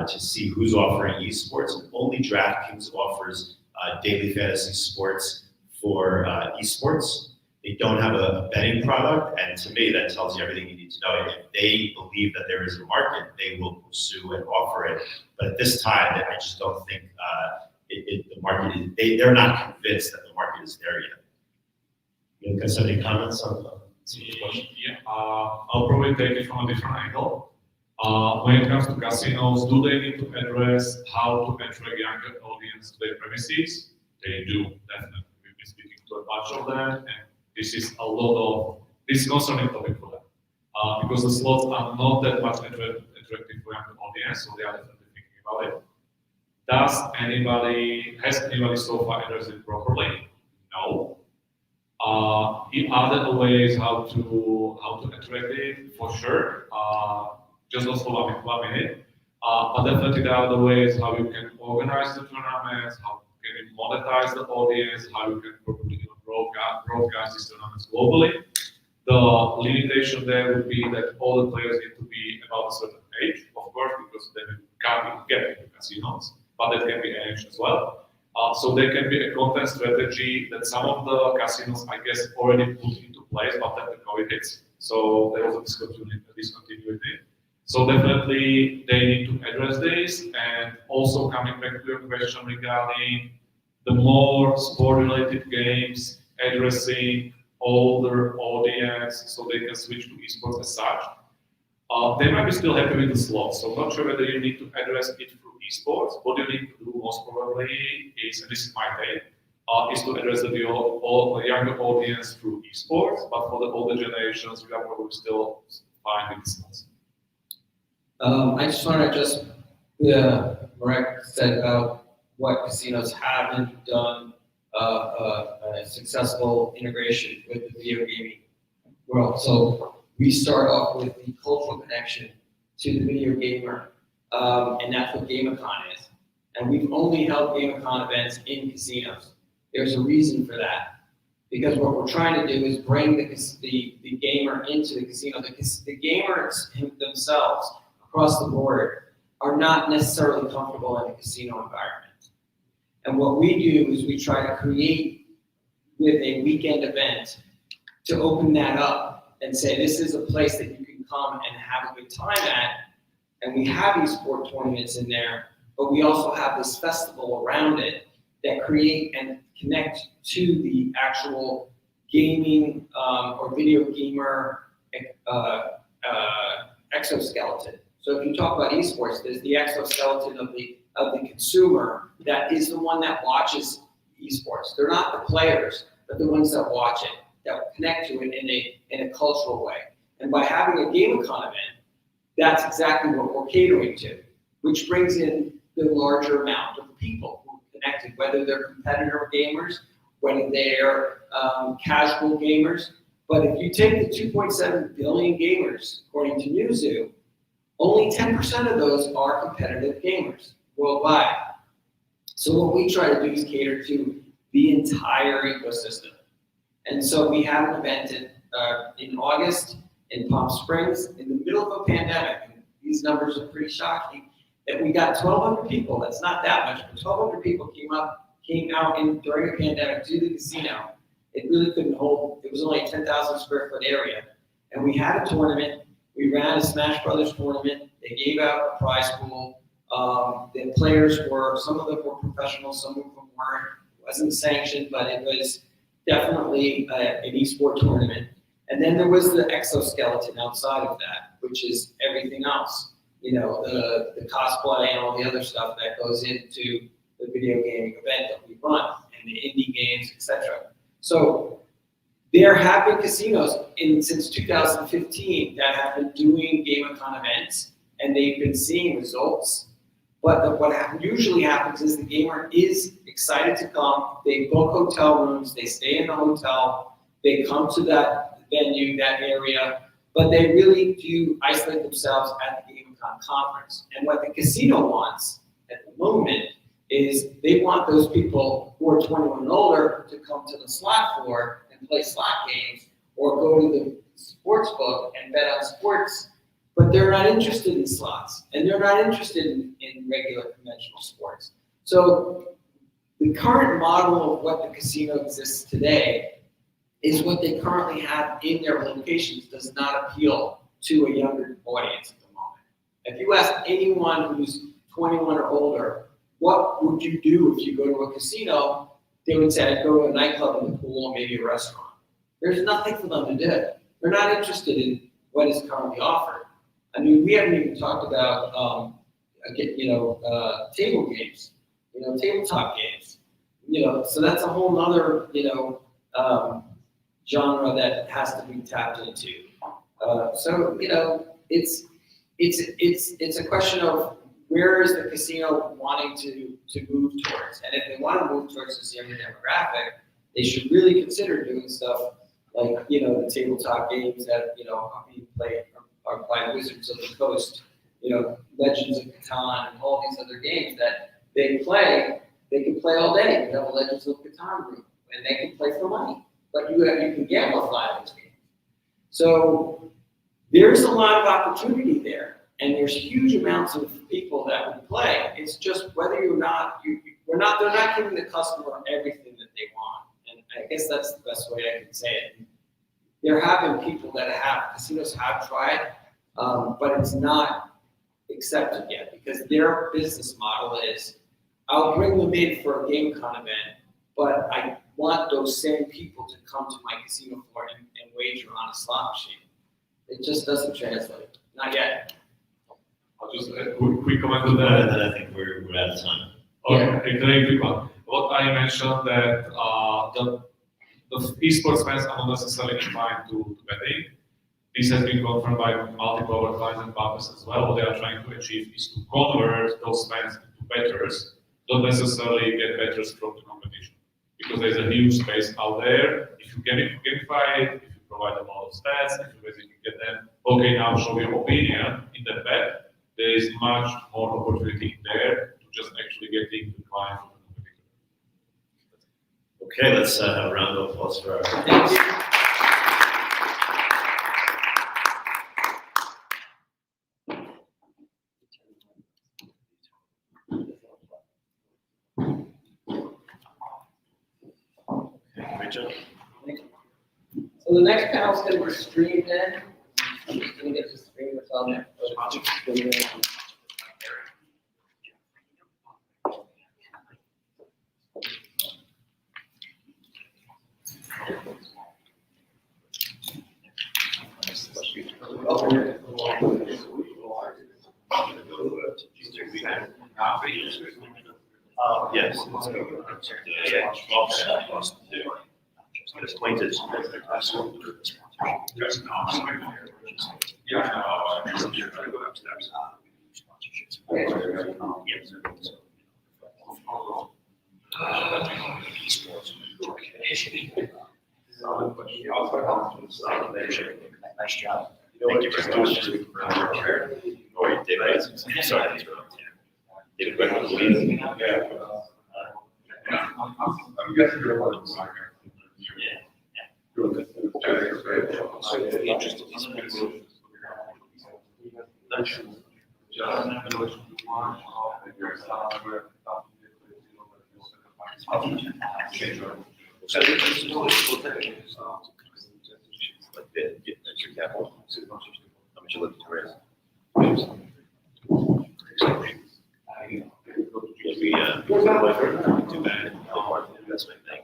Speaker 2: to see who's offering esports, and only DraftKings offers daily fantasy sports for esports. They don't have a betting product, and to me, that tells you everything you need to know. If they believe that there is a market, they will pursue and offer it. But at this time, I just don't think the market is. They're not convinced that the market is there yet. You guys have any comments on the question?
Speaker 3: Yeah, I'll probably take it from a different angle. When it comes to casinos, do they need to address how to attract younger audience to their premises? They do, definitely. We've been speaking to a bunch of them, and this is concerning topic for them. Because the slots are not that much attractive for younger audience, so they are definitely thinking about it. Has anybody so far addressed it properly? No. Are there ways how to attract it? For sure. Just also 1 minute. But definitely there are the ways how you can organize the tournaments, how can you monetize the audience, how you can probably broadcast these tournaments globally. The limitation there would be that all the players need to be about a certain age, of course, because then you can't get into casinos, but that can be arranged as well. So there can be a content strategy that some of the casinos, I guess, already put into place, but then the COVID hits. So there was a discontinuity. So definitely they need to address this. And also coming back to your question regarding the more sport-related games addressing older audience so they can switch to esports as such. They might be still happy with the slots. So I'm not sure whether you need to address it through esports. What you need to do most probably is, and this is my take, is to address the younger audience through esports, but for the older generations, we are probably still fine with the slots.
Speaker 4: I just want to Marek said about what casinos haven't done a successful integration with the video gaming world. So we start off with the cultural connection to the video gamer, and that's what GameCon is. And we've only held GameCon events in casinos. There's a reason for that, because what we're trying to do is bring the gamer into the casino. The gamers themselves across the board are not necessarily comfortable in a casino environment. And what we do is we try to create with a weekend event to open that up and say, this is a place that you can come and have a good time at. And we have these sport tournaments in there, but we also have this festival around it that create and connect to the actual gaming or video gamer exoskeleton. So if you talk about esports, there's the exoskeleton of the consumer that is the one that watches esports. They're not the players, but the ones that watch it, that connect to it in a cultural way. And by having a GameCon event, that's exactly what we're catering to, which brings in the larger amount of people who are connected, whether they're competitor gamers, whether they're casual gamers. But if you take the 2.7 billion gamers, according to Newzoo, only 10% of those are competitive gamers worldwide. So what we try to do is cater to the entire ecosystem. And so we have an event in August in Palm Springs in the middle of a pandemic. And these numbers are pretty shocking. That we got 1,200 people. That's not that much, but 1,200 people came out during a pandemic to the casino. It really couldn't hold. It was only a 10,000 square foot area, and we had a tournament. We ran a Smash Brothers tournament. They gave out a prize pool. The players some of them were professional, some of them weren't. It wasn't sanctioned, but it was definitely an esport tournament. And then there was the exoskeleton outside of that, which is everything else. The cosplay and all the other stuff that goes into the video gaming event that we run, and the indie games, etc. So there have been casinos since 2015 that have been doing GameCon events, and they've been seeing results. But what usually happens is the gamer is excited to come, they book hotel rooms, they stay in the hotel, they come to that venue, that area, but they really do isolate themselves at the GameCon conference. And what the casino wants at the moment is they want those people who are 21 and older to come to the slot floor and play slot games, or go to the sports book and bet on sports, but they're not interested in slots, and they're not interested in regular conventional sports. So the current model of what the casino exists today is what they currently have in their locations does not appeal to a younger audience at the moment. If you ask anyone who's 21 or older, what would you do if you go to a casino? They would say, I'd go to a nightclub and a pool and maybe a restaurant. There's nothing for them to do. They're not interested in what is currently offered. I mean, we haven't even talked about, table games, tabletop games. So that's a whole other, genre that has to be tapped into. It's a question of where is the casino wanting to move towards, and if they want to move towards this younger demographic, they should really consider doing stuff like the tabletop games that are being played by Wizards of the Coast, Legends of Catan, and all these other games that they play. They can play all day. You have a Legends of Catan room, and they can play for money. But you can gamify those games. So there's a lot of opportunity there, and there's huge amounts of people that would play. It's just whether you're not, they're not giving the customer everything that they want. And I guess that's the best way I can say it. There have been people that casinos have tried, but it's not accepted yet, because their business model is, I'll bring them in for a GameCon event, but I want those same people to come to my casino floor and wager on a slot machine. It just doesn't translate. Not yet.
Speaker 3: I'll just quick comment to
Speaker 2: And
Speaker 3: that.
Speaker 2: then I think we're out of time.
Speaker 3: Okay, a very quick one. What I mentioned that the esports fans are not necessarily inclined to betting. This has been confirmed by multiple of our clients and partners as well. What they are trying to achieve is to convert those fans into bettors, not necessarily get bettors from the competition. Because there's a huge space out there. If you gamify it, if you provide them all of stats, if you basically get them, okay, now show your opinion in the bet, there is much more opportunity there to just actually getting the client from the competitor.
Speaker 2: Okay, let's have a round of applause for our.
Speaker 4: Thank you.
Speaker 2: Great job.
Speaker 4: So the next panel is going to be streamed in. I'm just going to get the stream that's on there.
Speaker 2: Yes. It's pointed.
Speaker 5: Nice job.
Speaker 2: Thank you very much. Or David, sorry. David, please.
Speaker 3: I'm guessing you're one of the
Speaker 2: That's your capital. How much you looking to raise? We, too bad. Investment thing.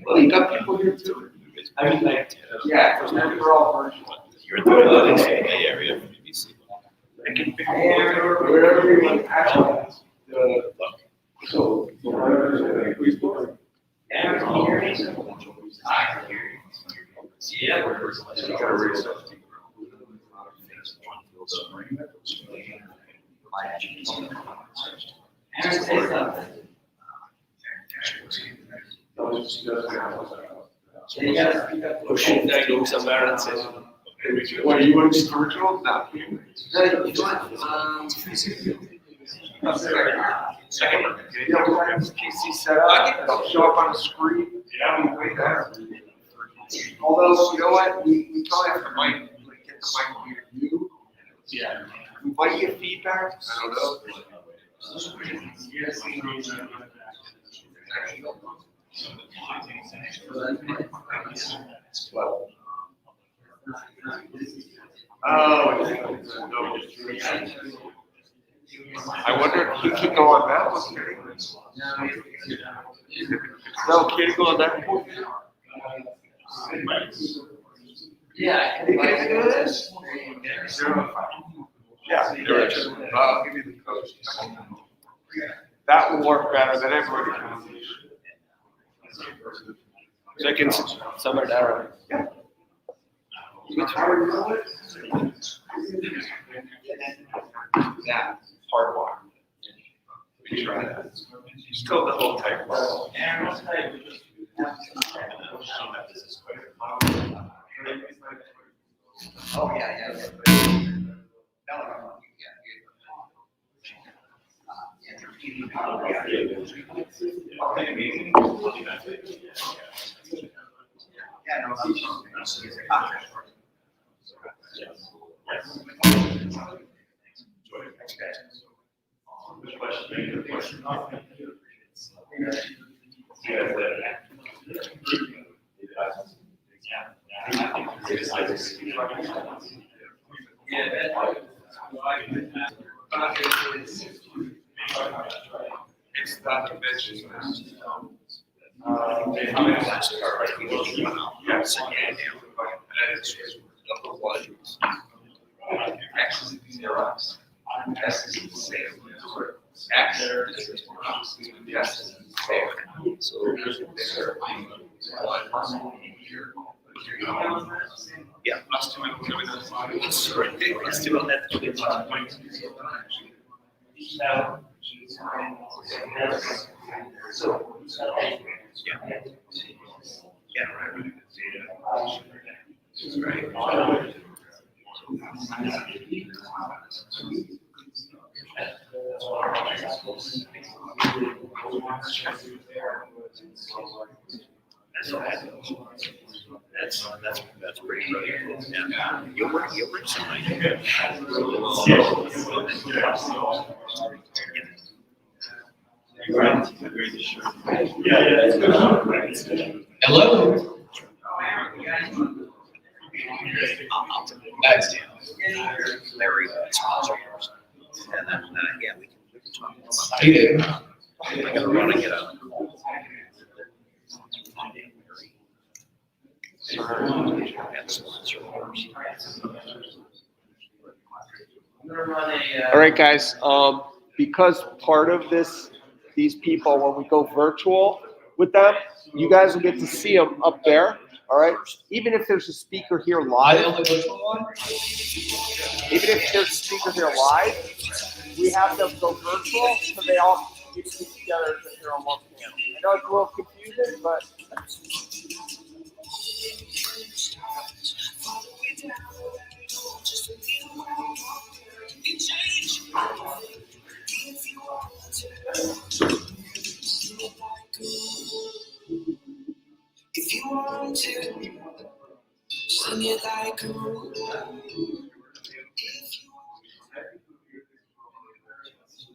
Speaker 7: Well, you got people here too.
Speaker 5: I mean, like,
Speaker 6: Yeah, we're all virtual.
Speaker 2: You're in the Bay Area from BBC.
Speaker 7: Wherever you actually, so,
Speaker 5: yeah,
Speaker 7: pushing that goes somewhere and says, what, you want to be virtual? No.
Speaker 6: Second, yeah, we'll have this PC set up, it'll show up on the screen. Yeah, way better. Although, you know what, we probably have to mic, like, get the mic near you.
Speaker 7: Yeah.
Speaker 6: We might get feedback, I don't know. I wonder if he could go on that one. No, can you go on that one?
Speaker 4: Yeah.
Speaker 6: You can do this? Yeah, there it is. I'll give you the code. That will work better than everybody can. So I can somewhere down. Yeah. Yeah, hard walk. We try that. Still the whole type ball.
Speaker 5: Oh, yeah. No.
Speaker 6: It's not convention.
Speaker 5: Yeah, us two will come in. Us two will have to switch points. Yeah, right. That's pretty brilliant. Yeah. You'll bring some idea.
Speaker 4: Hello. That's
Speaker 5: Larry, sponsor yours. And then, yeah, we can talk about
Speaker 4: Hey there.
Speaker 5: I gotta run and get out.
Speaker 6: All right, guys, because part of these people, when we go virtual with them, you guys will get to see them up there, all right? Even if there's a speaker here
Speaker 4: I the
Speaker 6: live,
Speaker 4: only virtual one?
Speaker 6: even if there's a speaker here live, we have them go virtual, so they all get to get together as if they're on one panel. I know it's a little confusing, but
Speaker 1: If you want to, sing it like a rule.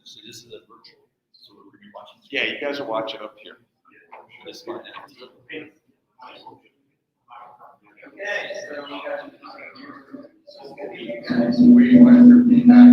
Speaker 2: So this is a virtual, so we're gonna be watching.
Speaker 6: yeah, you guys are watching up here.
Speaker 2: This one.
Speaker 6: We went through feedback.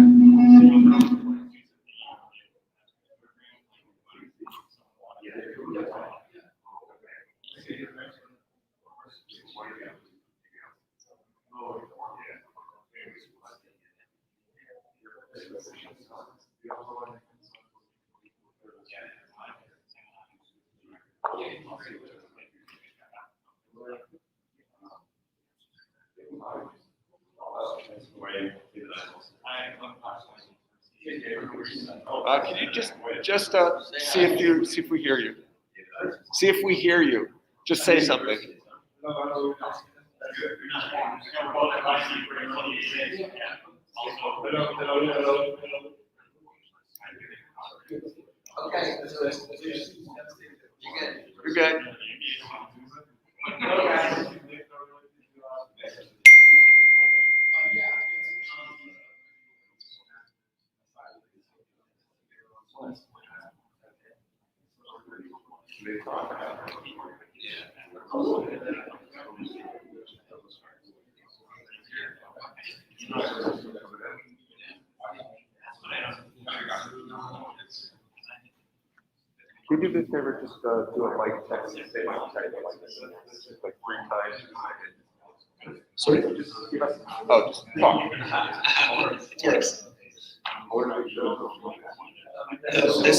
Speaker 7: Can you just see if we hear you? See if we hear you. Just say something.
Speaker 4: Okay.
Speaker 7: You're good. Can you do this favor, just do a mic check and say mic check like this, like 3 times? Sorry? Just give us, just talk.
Speaker 1: Yes. This.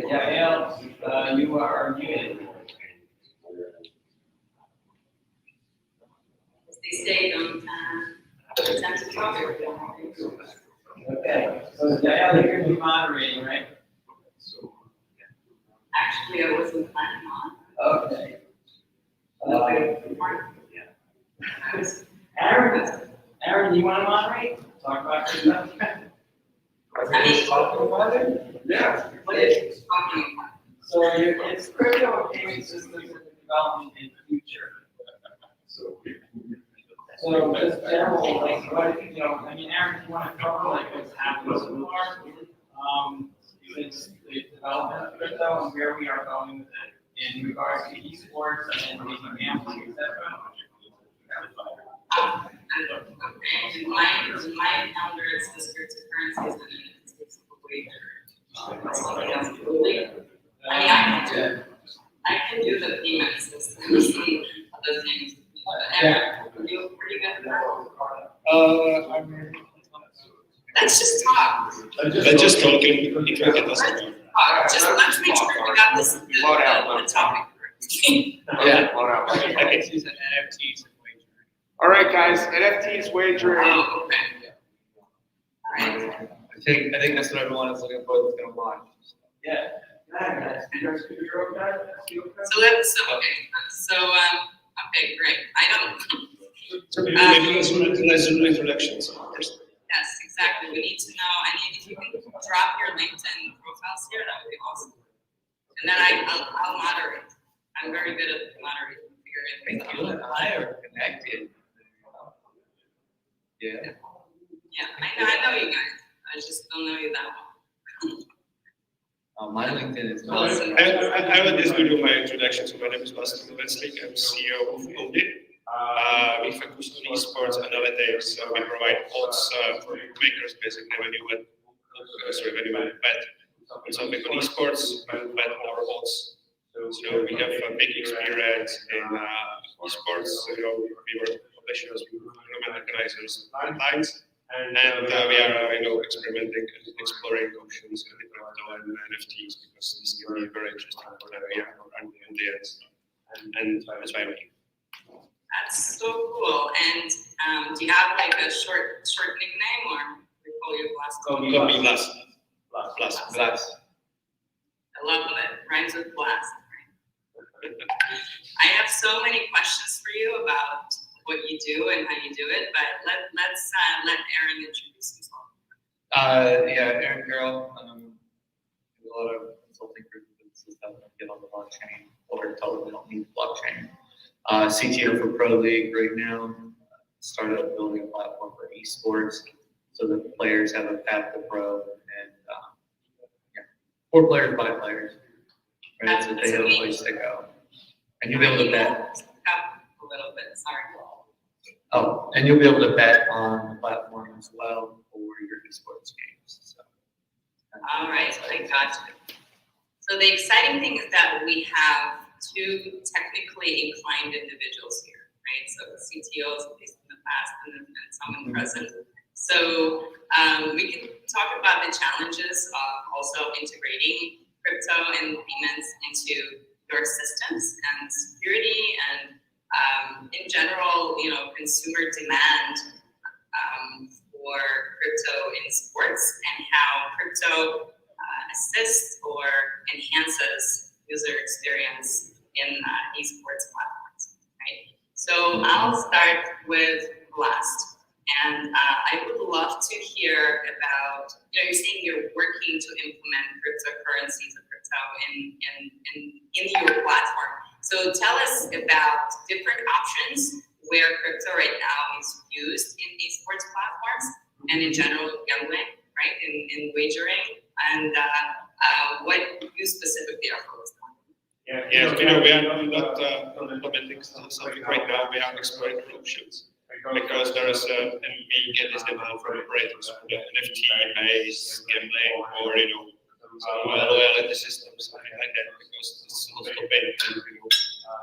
Speaker 4: Yael, you are muted.
Speaker 8: They say don't attempt to talk.
Speaker 4: Okay, so Yael, you're gonna be moderating, right?
Speaker 8: Actually, I wasn't planning on.
Speaker 4: Okay.
Speaker 8: I was,
Speaker 4: Aaron, you wanna moderate? Talk about your stuff?
Speaker 8: I mean,
Speaker 4: Talking about it?
Speaker 7: Yeah.
Speaker 8: what is talking about?
Speaker 4: So it's crypto and payment systems and development in the future. So just general, like what, I mean, Aaron, if you want to cover like what's happened so far, since the development of crypto and where we are going with it in regards to esports and maybe gambling, et cetera.
Speaker 8: Okay, my calendar is the cryptocurrencies and it's something else completely. I mean, I can do the payment systems and other things. Aaron, you're pretty good at that. Let's just talk.
Speaker 1: Let's just talk and you can get us.
Speaker 8: Let's make sure we got this, the topic.
Speaker 1: Yeah.
Speaker 4: Cryptocurrencies and NFTs.
Speaker 7: All right, guys, NFTs wagering.
Speaker 8: Oh, okay. All right.
Speaker 9: I think that's what everyone is looking for that's gonna watch.
Speaker 4: Yeah.
Speaker 8: So let's, okay, great.
Speaker 1: Maybe let's do introductions first.
Speaker 8: Yes, exactly. We need to know, if you can drop your LinkedIn profiles here, that would be awesome. And then I'll moderate. I'm very good at moderating.
Speaker 9: You and I are connected. Yeah.
Speaker 8: Yeah, I know you guys. I just don't know you that well.
Speaker 9: My LinkedIn is.
Speaker 1: I will just do my introduction. So my name is Bastian Novetslik. I'm CEO of Oldit. We focus on esports analytics. So we provide odds for makers, basically revenue bet on something on esports, bet our odds. So we have a big experience in esports. So, we were publishers, tournament organizers, lines. And we are, experimenting and exploring options in crypto and NFTs because this can be very interesting for the area and the audience. And that's why I'm here.
Speaker 8: That's so cool. And do you have like a short nickname or we call you Blast?
Speaker 1: Copy Blast.
Speaker 8: I love it. Rhymes with Blast. I have so many questions for you about what you do and how you do it, but let's let Aaron introduce himself.
Speaker 9: Aaron Carroll. Do a lot of consulting for businesses that want to get on the blockchain or totally don't need blockchain. CTO for Pro League right now. Started building a platform for esports so that players have a path to pro and 4 players, 5 players. Right, so they have a place to go. And you'll be able to bet.
Speaker 8: A little bit, sorry.
Speaker 9: Oh, and you'll be able to bet on the platform as well for your esports games. So.
Speaker 8: All right, I got you. So the exciting thing is that we have two technically inclined individuals here, right? So the CTOs, at least in the past, and someone present. So we can talk about the challenges of also integrating crypto and payments into your systems and security and in general, consumer demand for crypto in sports and how crypto assists or enhances user experience in esports platforms, right? So I'll start with last. And I would love to hear about, you're saying you're working to implement cryptocurrencies or crypto in your platform. So tell us about different options where crypto right now is used in esports platforms and in general gambling, right, in wagering, and what you specifically are focused on.
Speaker 1: Yeah, we are not implementing something right now. We are exploring options because there is a big demand from operators for the NFT-based gambling or some loyalty systems, something like that. Because this whole topic,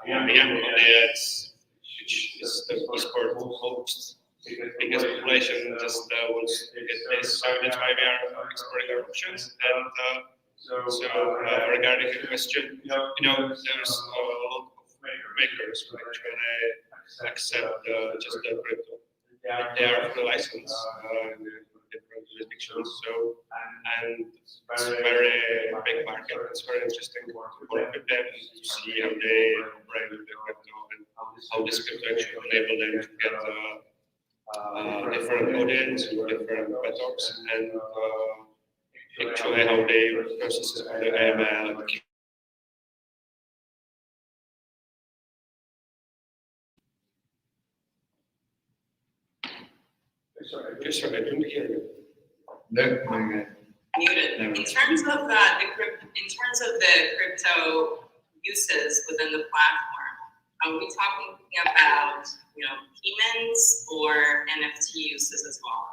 Speaker 1: we have audience, which is the esport most biggest population just wants to get this. So that's why we are exploring our options. And regarding the question, there's a lot of makers who actually accept just the crypto. They are for license in different jurisdictions. So, and it's a very big market. It's very interesting to work with them to see how they operate with the crypto and how this crypto actually enable them to get different audience, different methods, and actually how they process the AML. Sorry, I didn't hear you.
Speaker 9: No, good.
Speaker 8: Muted. In terms of the crypto uses within the platform, are we talking about payments or NFT uses as well?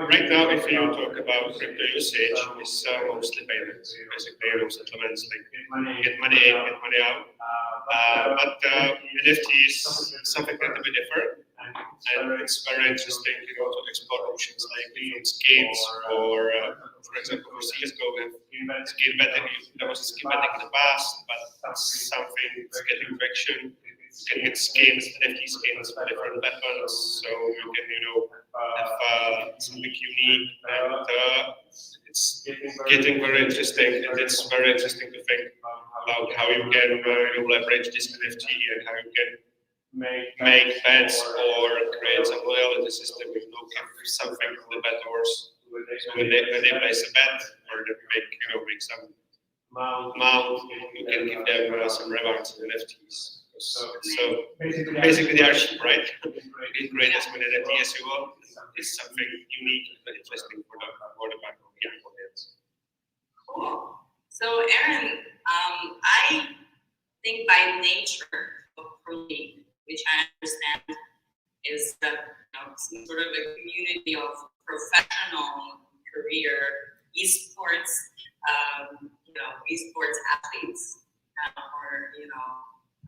Speaker 1: Right now, if you talk about crypto usage, it's mostly payments, basically settlements like get money in, get money out. But NFT is something a little bit different, and it's very interesting, to explore options like different skins or, for example, for CS:GO, we have skin betting. There was a skin betting in the past, but something is getting traction. You can get skins, NFT skins for different weapons, so you can, have something unique, and it's getting very interesting, and it's very interesting to think about how you can leverage this NFT and how you can make bets or create some loyalty system, give something to the bettors. So when they place a bet or they make some amount, you can give them some rewards in NFTs. So basically they are cheap, right? You can create as many NFTs as you want. It's something unique and interesting for the young audience.
Speaker 8: Cool. So Aaron, I think by nature of Pro League, which I understand is some sort of a community of professional career esports, esports athletes, or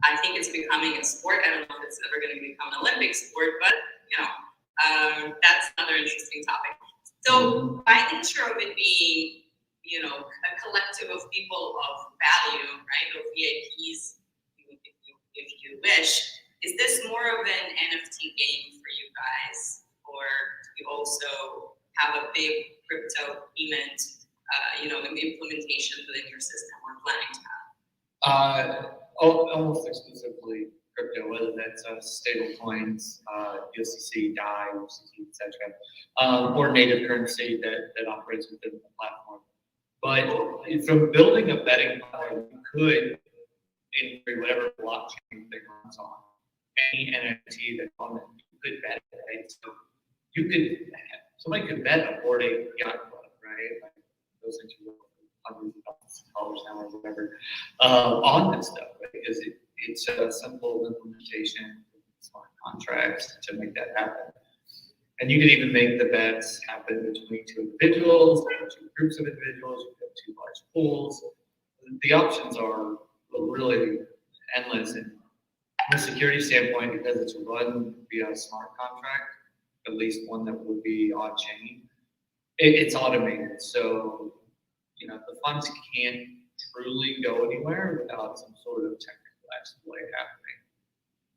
Speaker 8: I think it's becoming a sport. I don't know if it's ever going to become an Olympic sport, but that's another interesting topic. So by nature of it being, a collective of people of value, right, of VIPs, if you wish, is this more of an NFT game for you guys, or do you also have a big crypto payment, implementation within your system or planning to have?
Speaker 9: Almost exclusively crypto, whether that's stable coins, USDC, DAI, USDC, etc., or native currency that operates within the platform. But from building a betting platform, you could integrate whatever blockchain that runs on any NFT that's on it. You could bet it, right? So somebody could bet a boarding yacht club, right? Like goes into hundreds of thousands of dollars now or whatever on this stuff, right? Because it's a simple implementation, smart contracts to make that happen. And you can even make the bets happen between two individuals, or two groups of individuals, you have two large pools. The options are really endless. And from a security standpoint, because it's run via a smart contract, at least one that would be on chain, it's automated. So, you know, the funds can't truly go anywhere without some sort of technical exploit happening.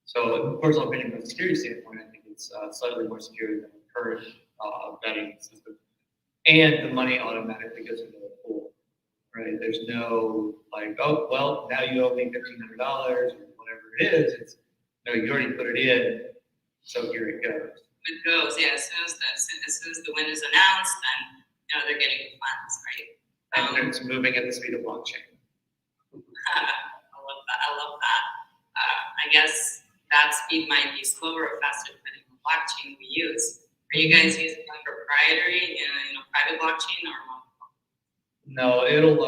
Speaker 9: So, of course, opinion from a security standpoint, I think it's slightly more secure than the current betting system. And the money automatically goes into the pool, right? There's no like, oh, well, now you owe me $1,500 or whatever it is. It's no, you already put it in, so here it goes.
Speaker 8: It goes, yeah. As soon as the win is announced, then they're getting the funds, right?
Speaker 9: And it's moving at the speed of blockchain.
Speaker 8: I love that. I guess that speed might be slower or faster depending on the blockchain we use. Are you guys using a proprietary, private blockchain or one?
Speaker 9: No, it'll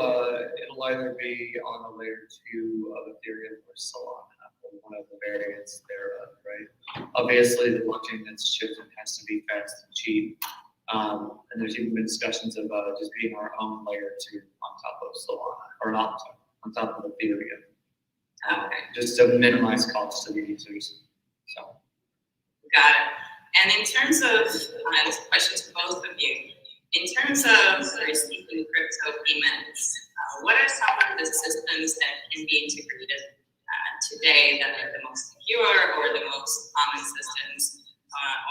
Speaker 9: either be on the layer 2 of Ethereum or Solana, or one of the variants thereof, right? Obviously, the blockchain that's chosen has to be fast and cheap. And there's even been discussions of just being our own layer 2 on top of Solana, or not on top of Ethereum.
Speaker 8: Okay.
Speaker 9: Just to minimize costs to the users. So.
Speaker 8: Got it. And in terms of, this question to both of you, in terms of receiving crypto payments, what are some of the systems that can be integrated today that are the most secure or the most common systems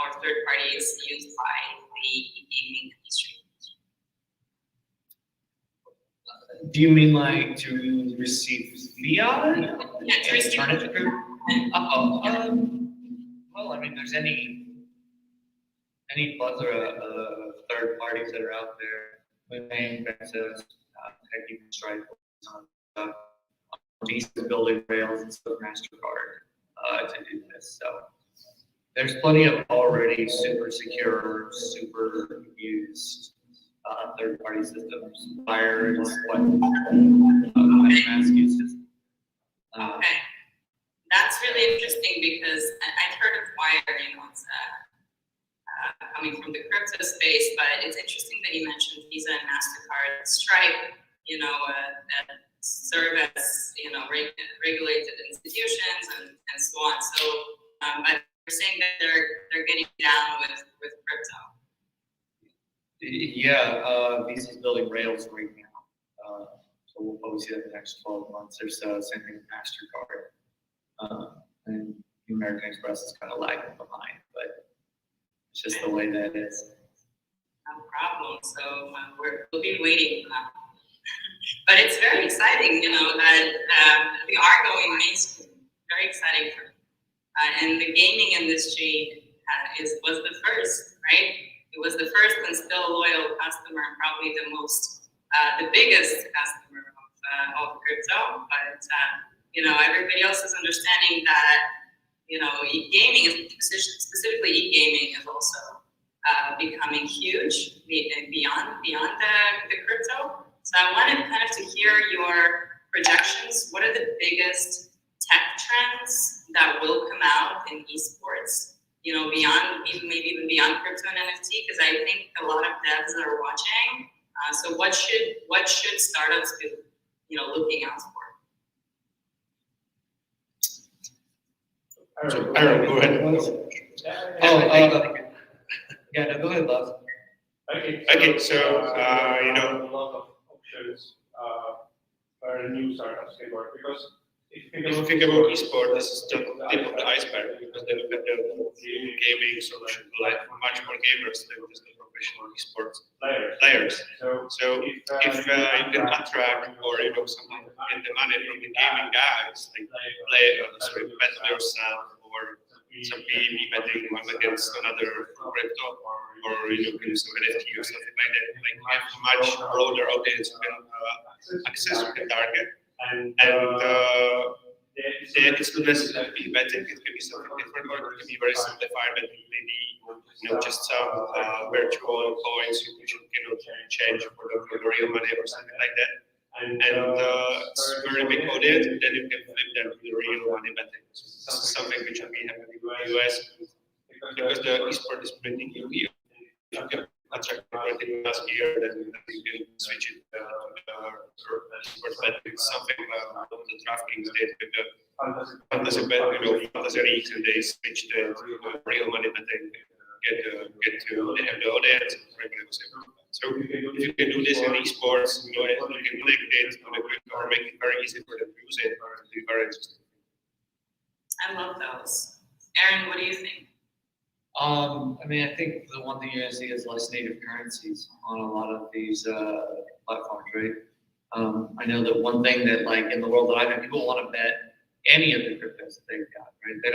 Speaker 8: or third parties used by the gaming industry?
Speaker 9: Do you mean like to receive fiat?
Speaker 8: Yeah, to receive.
Speaker 9: Well, I mean, there's any plethora of third parties that are out there with paying access, taking Stripe, Visa building rails and so MasterCard to do this. So there's plenty of already super secure, super used third-party systems, wires, mass uses.
Speaker 8: Okay, that's really interesting because I've heard of Wire, it's coming from the crypto space, but it's interesting that you mentioned Visa and MasterCard, Stripe, that serve as, regulated institutions and so on. So, but you're saying that they're getting down with crypto.
Speaker 9: Yeah, Visa's building rails right now. So we'll probably see that in the next 12 months or so. Same thing with MasterCard. And American Express is kind of lagging behind, but it's just the way that it is.
Speaker 8: No problem. So we'll be waiting for that. But it's very exciting, that we are going mainstream. Very exciting for me. And the gaming industry was the first, right? It was the first and still a loyal customer, and probably the biggest customer of crypto. But everybody else is understanding that gaming, specifically e-gaming, is also becoming huge beyond the crypto. So I wanted kind of to hear your projections. What are the biggest tech trends that will come out in esports? Beyond, maybe even beyond crypto and NFT, because I think a lot of devs are watching. So what should startups be, looking out for?
Speaker 1: Aaron, go ahead.
Speaker 9: Yeah, no, go ahead, Lars.
Speaker 1: Okay, so,
Speaker 7: a lot of options where new startups can work, because if you think about
Speaker 1: esports, this is the tip of the iceberg, because they look at the gaming solution, like much more gamers than just the professional esports players. So if you can attract or someone get the money from the gaming guys, like bet on yourself or some PvP betting one against another crypto, or you can do some NFT or something like that. Like you have a much broader audience you can access, you can target. And it's not necessarily betting, it can be something different, or it can be very simplified, but maybe just some virtual coins you cannot change for the real money or something like that. And it's a very big audience, and then you can flip that to the real money betting. This is something which we have in the US because the esport is pretty new here. If you can attract everything last year, then you can switch it to the sports betting. It's something the DraftKings did with the fantasy bet, fantasy leagues, and they switched to the real money betting. They have the audience and everybody was able to bet. So if you can do this in esports, you can connect it on a quick or make it very easy for them to use it, or to be very interesting.
Speaker 8: I love those. Aaron, what do you think?
Speaker 9: I think the one thing you're gonna see is less native currencies on a lot of these platforms, right? I know that one thing that like in the world that I'm in, people want to bet any of the cryptos that they've got, right? They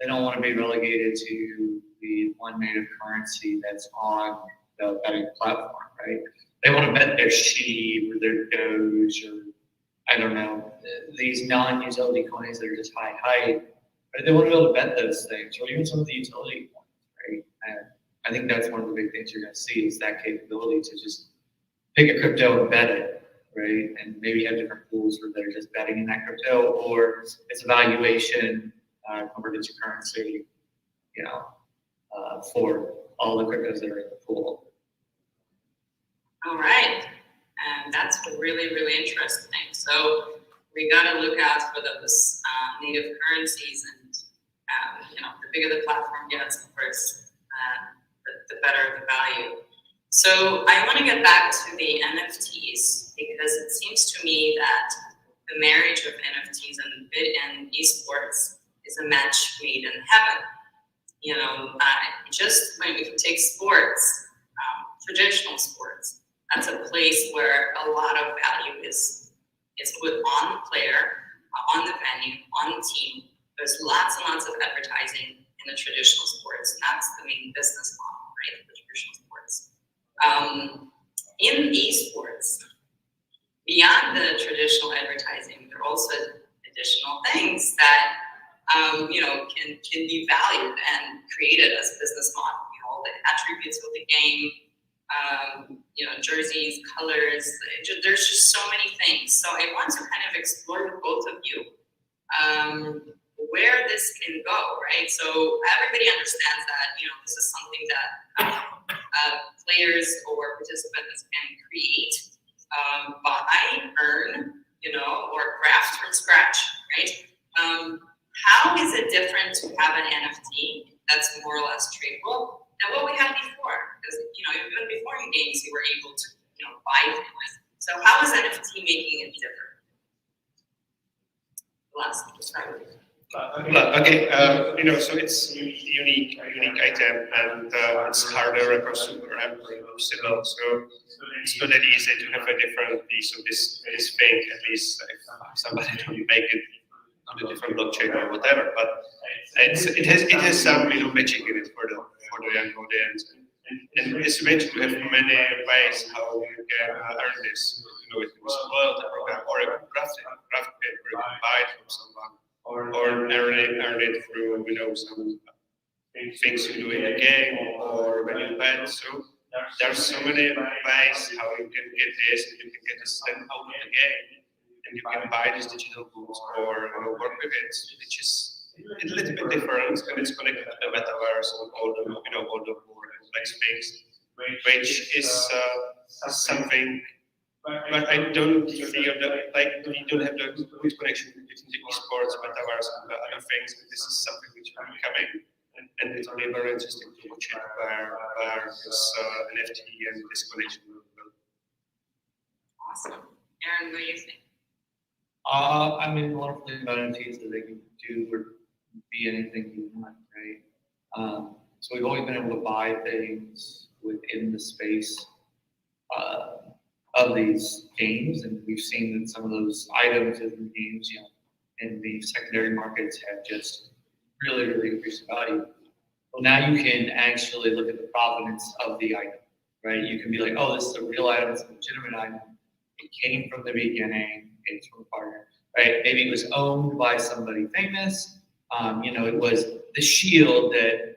Speaker 9: don't want to be relegated to the one native currency that's on the betting platform, right? They want to bet their sheep or their Doge or I don't know, these non-utility coins that are just high hype. Right? They want to be able to bet those things, or even some of the utility coins, right? And I think that's one of the big things you're going to see is that capability to just pick a crypto and bet it, right? And maybe have different pools where they're just betting in that crypto, or it's a valuation converted to currency, for all the cryptos that are in the pool.
Speaker 8: All right, and that's really, really interesting. So we got to look out for those native currencies, and the bigger the platform gets, of course, the better the value. So I want to get back to the NFTs because it seems to me that the marriage of NFTs and esports is a match made in heaven. Just when we take sports, traditional sports, that's a place where a lot of value is put on the player, on the venue, on the team. There's lots and lots of advertising in the traditional sports, and that's the main business model, right? The traditional sports. In esports, beyond the traditional advertising, there are also additional things that can be valued and created as a business model. The attributes of the game, jerseys, colors. There's just so many things. So I want to kind of explore with both of you where this can go, right? So everybody understands that this is something that players or participants can create, buy, earn, or craft from scratch, right? How is it different to have an NFT that's more or less tradable than what we had before? Because even before in games, you were able to buy things. So how is NFT making it different? Last, start with you.
Speaker 1: Okay, so it's a unique item, and it's harder across super app reproducible. So it's not that easy to have a different piece of this thing. At least if somebody don't make it on a different blockchain or whatever. But it has some magic in it for the young audience. And as you mentioned, we have many ways how you can earn this. It can be a loyalty program, or a craft kit where you can buy it from someone, or earn it through some things you do in the game or when you bet. So there's so many ways how you can get this, and you can get this out of the game, and you can buy these digital goods or work with it. It's just a little bit different, and it's connected to the metaverse and all the more complex things, which is something. But I don't feel that we don't have the good connection between the esports, metaverse, and the other things. This is something which is coming, and it will be very interesting to watch it where this NFT and this connection will go.
Speaker 8: Awesome. Aaron, what do you think?
Speaker 9: One wonderful thing about NFTs is that they can do or be anything you want, right? So we've always been able to buy things within the space of these games, and we've seen that some of those items in the games, in the secondary markets have just really, really increased value. Well, now you can actually look at the provenance of the item, right? You can be like, oh, this is a real item, it's a legitimate item. It came from the beginning, it's from a partner, right? Maybe it was owned by somebody famous. It was the shield that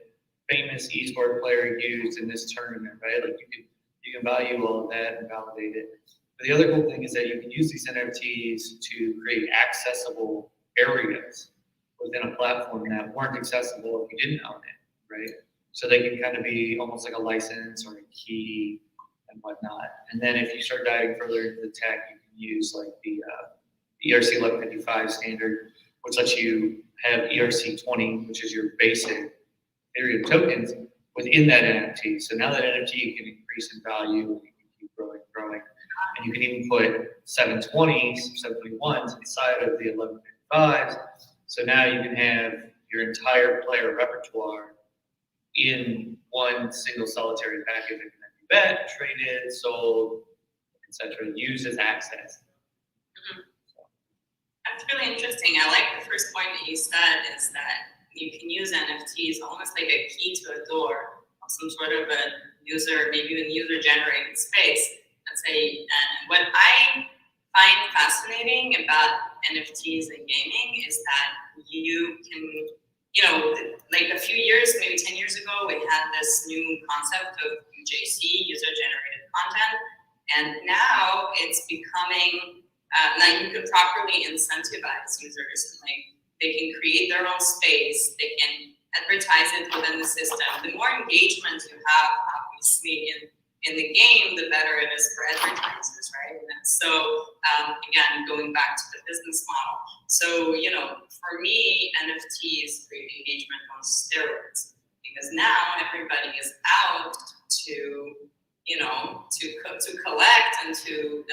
Speaker 9: famous esport player used in this tournament, right? Like you can value all of that and validate it. But the other cool thing is that you can use these NFTs to create accessible areas within a platform that weren't accessible if you didn't own it, right? So they can kind of be almost like a license or a key and whatnot. And then if you start diving further into the tech, you can use like the ERC 1155 standard, which lets you have ERC 20, which is your basic Ethereum tokens within that NFT. So now that NFT can increase in value, and you can keep growing. And you can even put 720s, 721s inside of the 1155s. So now you can have your entire player repertoire in one single solitary package that can then be bet, traded, sold, etc. Used as access.
Speaker 8: That's really interesting. I like the first point that you said is that you can use NFTs almost like a key to a door of some sort of a user, maybe even user-generated space. Let's say, and what I find fascinating about NFTs in gaming is that you can, like a few years, maybe 10 years ago, we had this new concept of UGC, user-generated content, and now it's becoming like you can properly incentivize users. Like they can create their own space, they can advertise it within the system. The more engagement you have, obviously, in the game, the better it is for advertisers, right? And so, again, going back to the business model. So, for me, NFTs create engagement on steroids because now everybody is out to collect and to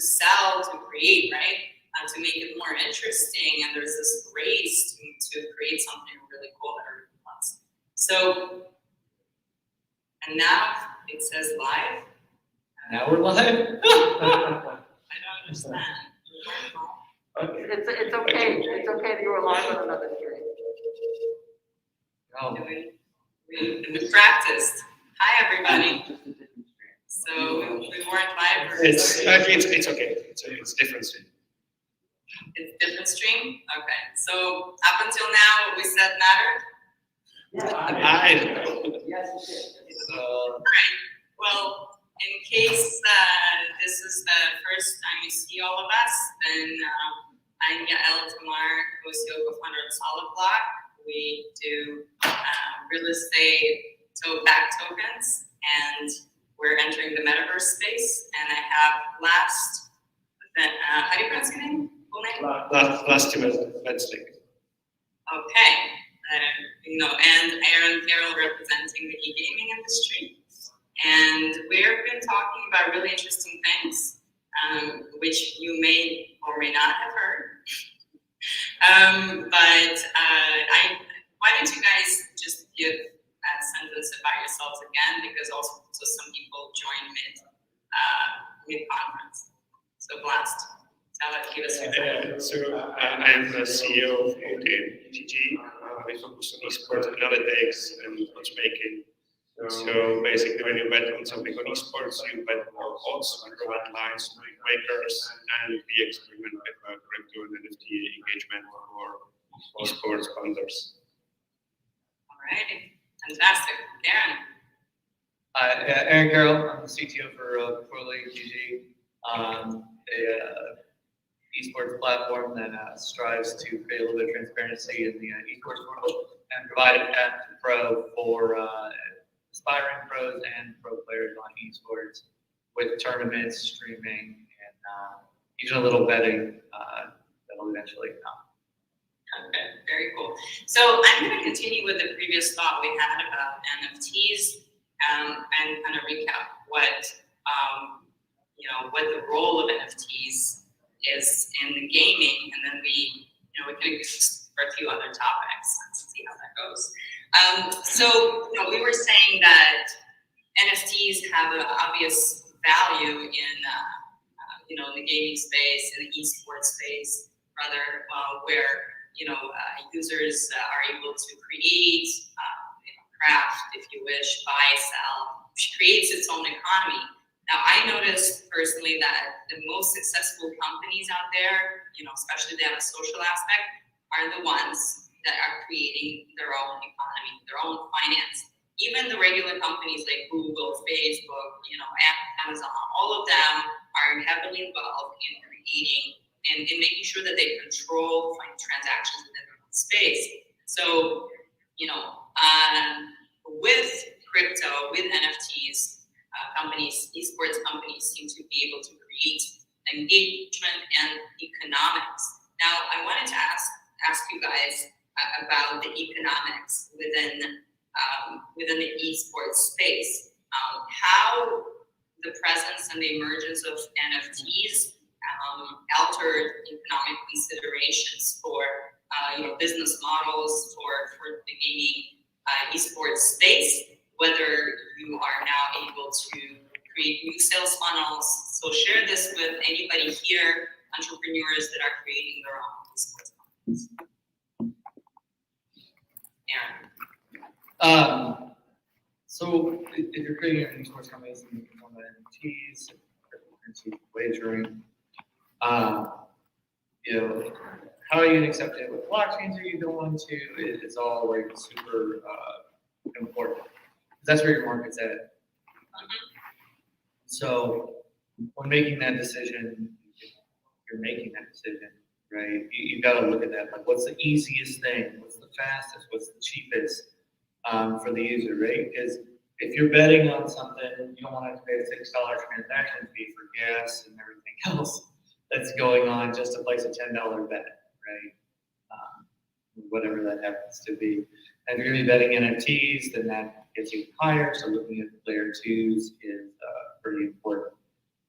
Speaker 8: sell, to create, right? To make it more interesting, and there's this race to create something really cool that everyone wants. So, and now it says live.
Speaker 9: Now we're live.
Speaker 8: I don't understand.
Speaker 10: It's okay. It's okay that you were live on another stream.
Speaker 9: Oh.
Speaker 8: We practiced. Hi, everybody. So we weren't live.
Speaker 1: It's okay. It's different.
Speaker 8: It's different stream? Okay. So up until now, what we said mattered?
Speaker 6: Yes, it is.
Speaker 8: Right. Well, in case this is the first time you see all of us, then I'm Yael Tamar, co-CEO, co-founder of Solid Block. We do real estate backed tokens, and we're entering the metaverse space. And I have how do you pronounce your name? Full name?
Speaker 1: Last two Wednesday.
Speaker 8: Okay. And Aaron Carroll representing the e-gaming industry. And we've been talking about really interesting things, which you may or may not have heard. Why don't you guys just give a sentence about yourselves again, because also some people join mid-conference. So Blast, give us your
Speaker 1: So I'm the CEO of GG. We focus on esports, analytics, and matchmaking. So basically, when you bet on something on esports, you bet on odds, underwrite lines, makers, and we experiment with crypto and NFT engagement for esports funders.
Speaker 8: All right, fantastic. Aaron.
Speaker 9: Aaron Carroll, I'm the CTO for Pro League GG, a esports platform that strives to create a little bit of transparency in the esports world and provide a path to pro for aspiring pros and pro players on esports with tournaments, streaming, and even a little betting that'll eventually come.
Speaker 8: Okay, very cool. So I'm going to continue with the previous thought we had about NFTs and kind of recap what the role of NFTs is in the gaming, and then we can explore a few other topics and see how that goes. So we were saying that NFTs have an obvious value in the gaming space, in the esports space, rather, where users are able to create, craft, if you wish, buy, sell, which creates its own economy. Now, I noticed personally that the most successful companies out there, especially that have a social aspect, are the ones that are creating their own economy, their own finance. Even the regular companies like Google, Facebook, Amazon, all of them are heavily involved in creating and in making sure that they control transactions within their own space. So, with crypto, with NFTs, companies, esports companies seem to be able to create engagement and economics. Now, I wanted to ask you guys about the economics within the esports space. How the presence and the emergence of NFTs altered economic considerations for business models for the gaming esports space, whether you are now able to create new sales funnels. So share this with anybody here, entrepreneurs that are creating their own esports companies. Aaron.
Speaker 9: So if you're creating an esports company, you can talk about NFTs, cryptocurrency, wagering. How are you gonna accept it? What blockchains are you going to? It's all like super important. That's where your market's at. So when making that decision, you're making that decision, right? You gotta look at that. Like, what's the easiest thing? What's the fastest? What's the cheapest for the user, right? Because if you're betting on something, you don't want to have to pay a $6 transaction fee for gas and everything else that's going on just to place a $10 bet, right? Whatever that happens to be. And if you're going to be betting NFTs, then that gets you higher. So looking at layer 2s is pretty important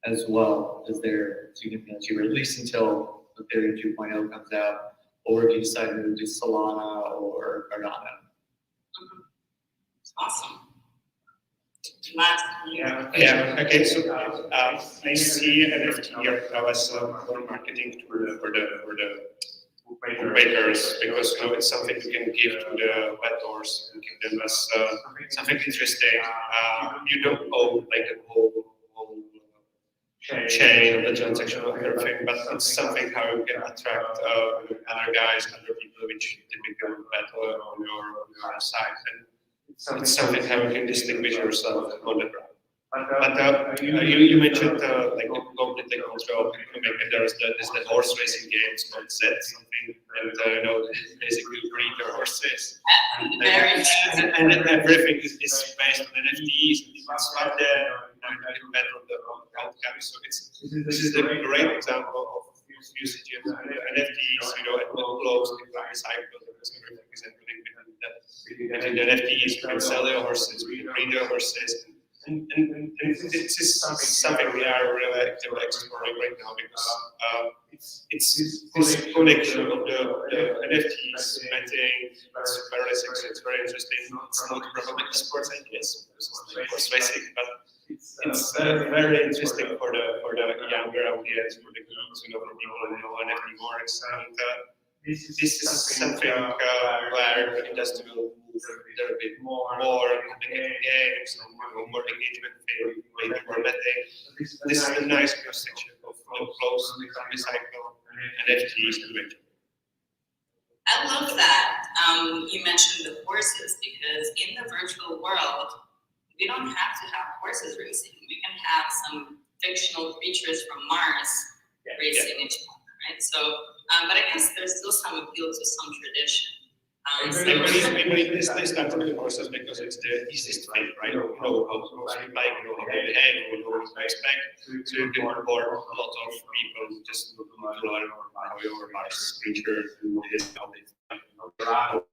Speaker 9: as well, as they're significantly cheaper, at least until Ethereum 2.0 comes out, or if you decide to do Solana or Cardano.
Speaker 8: Awesome.
Speaker 1: Yeah. Okay. So I see NFT here as more marketing tool for the bookmakers, because it's something you can give to the bettors and give them as something interesting. You don't own like the whole chain of the transaction of everything, but it's something how you can attract other guys, other people which typically bet on your site, and it's something how you can distinguish yourself on the ground. But you mentioned like the completely control. There's the horse racing games called Z something, and basically breed your horses. And everything is based on NFTs, and you can swap them, and you can bet on the outcome. So this is a great example of usage of NFTs, and close the cycle, because everything is including the NFTs. You can sell your horses, you can breed your horses. And this is something we are really actively exploring right now, because it's this connection of the NFTs, betting, very sexy, it's very interesting. It's not probably esports, I guess, it's basic, but it's very interesting for the younger audience, for the kids, for people who know NFT works. And this is something where the industry will move a little bit more complicated games, more engagement, maybe more betting. This is a nice cross section of closed cycle NFTs and wagering.
Speaker 8: I love that you mentioned the horses, because in the virtual world, we don't have to have horses racing. We can have some fictional creatures from Mars racing each other, right? So, but I guess there's still some appeal to some tradition.
Speaker 1: I believe this started with horses because it's the easiest thing, right? You know how horses like, you know how they behave, you know what to expect. So you can onboard a lot of people just to learn how your Mars creature is, how they run,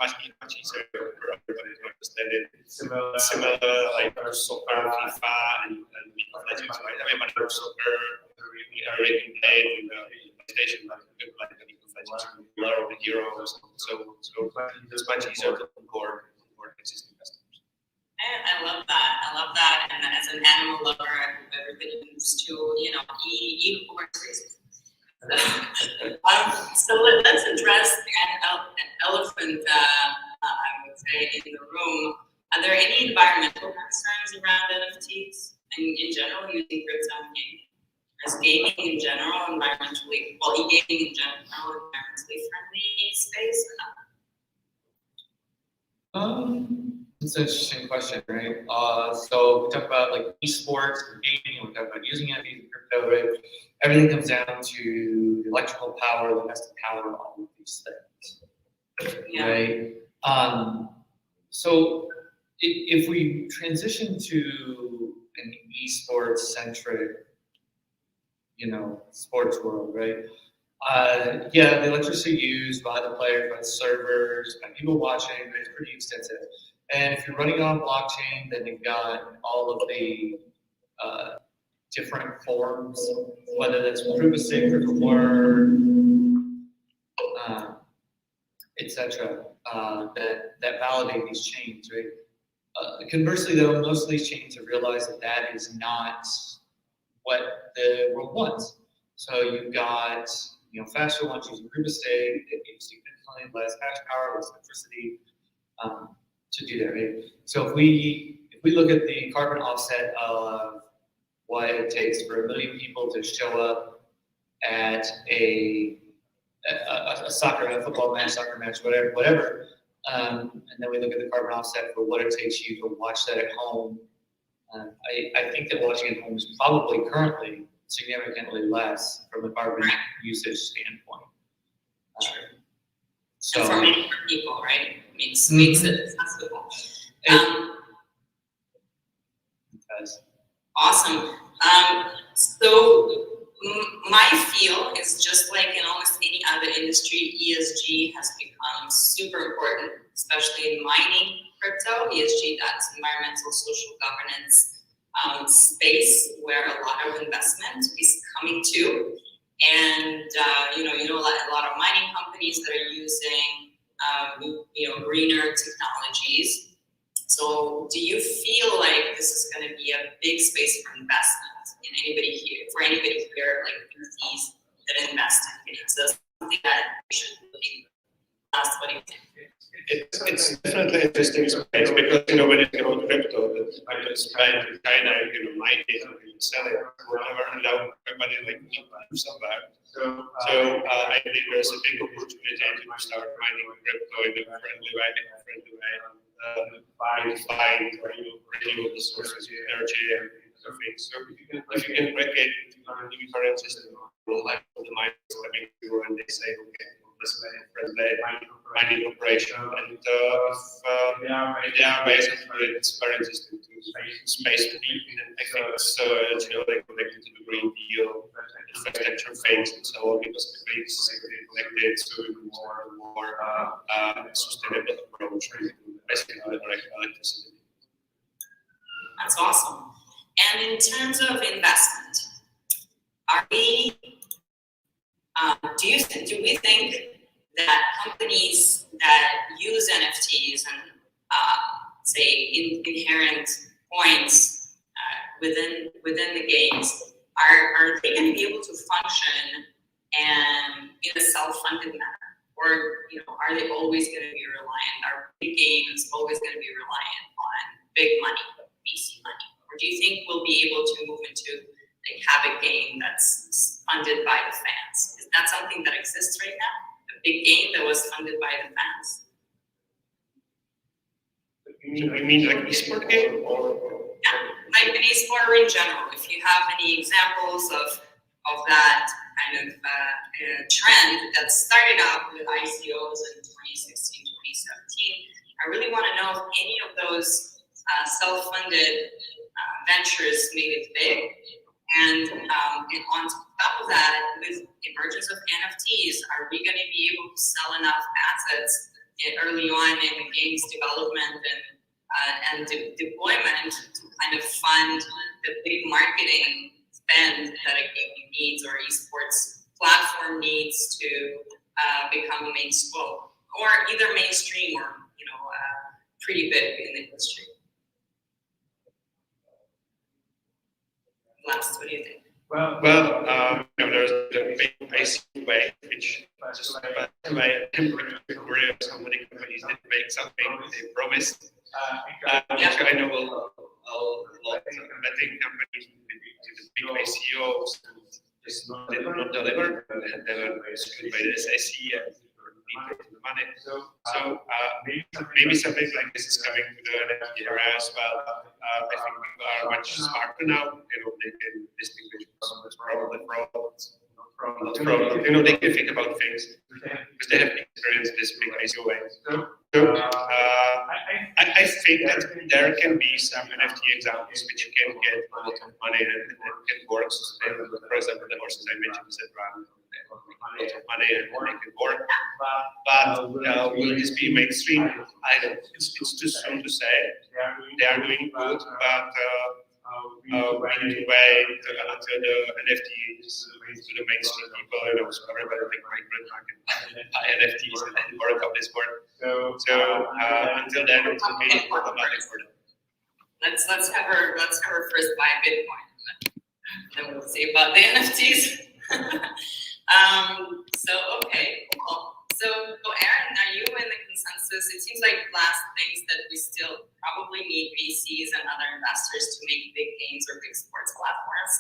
Speaker 1: much easier for everybody to understand it. Similar like soccer, FIFA, and League of Legends, right? Everybody knows soccer, Arabian Day, and PlayStation, like League of Legends, learn the heroes. So it's much easier to onboard existing customers.
Speaker 8: I love that. And as an animal lover, I hope everybody moves to, eat horses. So let's address an elephant, I would say, in the room. Are there any environmental concerns around NFTs and in general using crypto in gaming? As gaming in general environmentally, well, e-gaming in general environmentally friendly space or not?
Speaker 9: It's an interesting question, right? So we talk about like esports, gaming, we talk about using NFTs and crypto, right? Everything comes down to the electrical power that has to power all of these things, right? So if we transition to an esports centric, sports world, right? Yeah, the electricity used by the players, by the servers, by people watching is pretty extensive. And if you're running on blockchain, then you've got all of the different forms, whether that's proof of stake, proof of work, etc., that validate these chains, right? Conversely, though, most of these chains have realized that that is not what the world wants. So you've got faster ones using proof of stake that use significantly less hash power, less electricity to do that. Right? So if we look at the carbon offset of what it takes for 1 million people to show up at a soccer, a football match, whatever, and then we look at the carbon offset for what it takes you to watch that at home. I think that watching at home is probably currently significantly less from the carbon usage standpoint.
Speaker 8: So and for many people, right? Makes it accessible. Awesome. So my feel is just like in almost any other industry, ESG has become super important, especially in mining crypto. ESG, that's environmental, social governance space where a lot of investment is coming to. And a lot of mining companies that are using greener technologies. So do you feel like this is going to be a big space for investment in anybody here, like VCs that invest in it? So that's something that we should really ask. What do you think?
Speaker 1: It's definitely interesting space because when it's about crypto, it's trying to mine it and sell it, whatever, allow everybody somewhere. So I think there's a big opportunity to start mining crypto in a friendly way, find renewable sources of energy and other things. So if you can break it into a new current system, like the miners coming through and they say, okay, this is a friendly mining operation, and if they are based on it's very existing to space fleet, and I think it's like connected to the Green Deal, infrastructure phase, and so on, because the grid is connected to more and more sustainable approach to basically direct electricity.
Speaker 8: That's awesome. And in terms of investment, are we? Do we think that companies that use NFTs and say inherent points within the games are they going to be able to function and in a self-funded manner, or are they always going to be reliant? Are big games always going to be reliant on big money, VC money, or do you think we'll be able to move into have a game that's funded by the fans? Is that something that exists right now? A big game that was funded by the fans?
Speaker 1: You mean like esport game or?
Speaker 8: Yeah, like an esport in general. If you have any examples of that kind of trend that started out with ICOs in 2016, 2017, I really want to know if any of those self-funded ventures made it big. And on top of that, with emergence of NFTs, are we going to be able to sell enough assets early on in the game's development and deployment to kind of fund the big marketing spend that a game needs or esports platform needs to become mainstream, or either mainstream or pretty big in the industry? Last, what do you think?
Speaker 1: Well, there's a big basic way, which just like my career, so many companies did make something they promised. Which I know a lot of betting companies with big ICOs, just did not deliver, and they were sued by the SEC and need the money. So maybe something like this is coming to the NFT era as well. I think people are much smarter now. They can distinguish fraud and fraud. They can think about things because they have experienced this big ICO way. So I think that there can be some NFT examples which you can get a lot of money and it works. For example, the horses I mentioned that run a lot of money and they can work. But will this be mainstream? I don't know. It's too soon to say. They are doing good, but we need to wait until the NFT is to the mainstream people. So everybody like my grandma can buy NFTs and work on this work. So until then, it will be problematic for them.
Speaker 8: Let's cover first buy Bitcoin, then we'll see about the NFTs. Okay, cool. So Aaron, are you in the consensus? It seems like last things that we still probably need VCs and other investors to make big games or big sports platforms.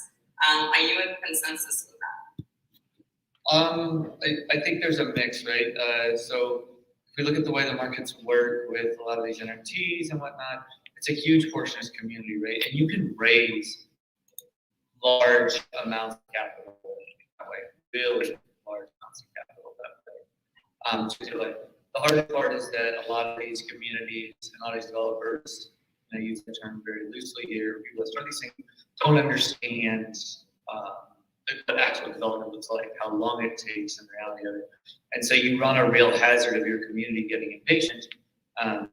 Speaker 8: Are you in consensus with that?
Speaker 9: I think there's a mix, right? So if we look at the way the markets work with a lot of these NFTs and whatnot, it's a huge portion of this community, right? And you can raise large amounts of capital that way, really large amounts of capital that way. The hardest part is that a lot of these communities and a lot of these developers, and I use the term very loosely here, people that start these things don't understand what actual development looks like, how long it takes, and the reality of it. And so you run a real hazard of your community getting impatient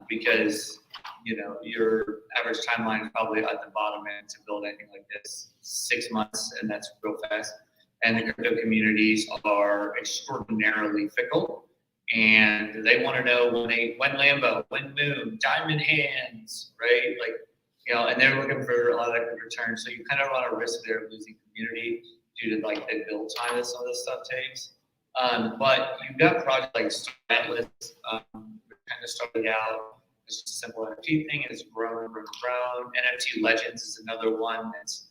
Speaker 9: because your average timeline is probably at the bottom end to build anything like this, 6 months, and that's real fast. And the crypto communities are extraordinarily fickle, and they want to know when Lambo, when Moon, Diamond Hands, right? And they're looking for a lot of equity return. So you kind of run a risk there of losing community due to the build time that some of this stuff takes. But you've got projects like Startless, kind of started out as just a simple NFT thing, and it's grown. NFT Legends is another one that's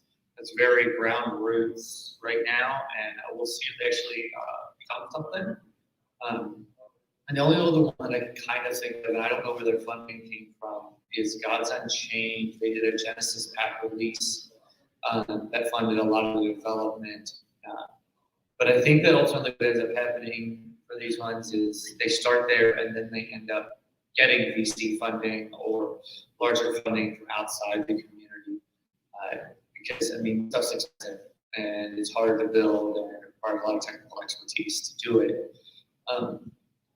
Speaker 9: very ground roots right now, and we'll see if they actually become something. And the only other one that I can kind of think of, and I don't know where their funding came from, is Gods Unchained. They did a Genesis Pack release that funded a lot of the development. But I think that ultimately what ends up happening for these ones is they start there and then they end up getting VC funding or larger funding from outside the community. Because, stuff's expensive and it's hard to build and it requires a lot of technical expertise to do it.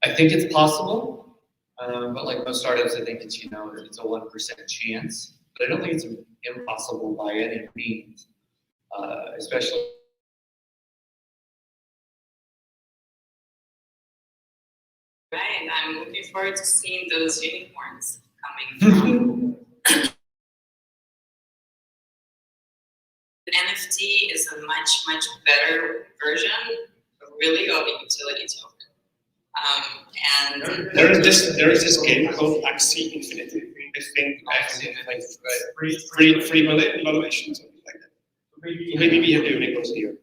Speaker 9: I think it's possible, but like most startups, I think it's, it's a 1% chance, but I don't think it's impossible by any means, especially.
Speaker 8: Right, I'm looking forward to seeing those unicorns coming from. NFT is a much, much better version, really, of a utility token. And
Speaker 1: there is this game called Axie Infinity. I think like free valuation, something like that. Maybe we have the unicorns here.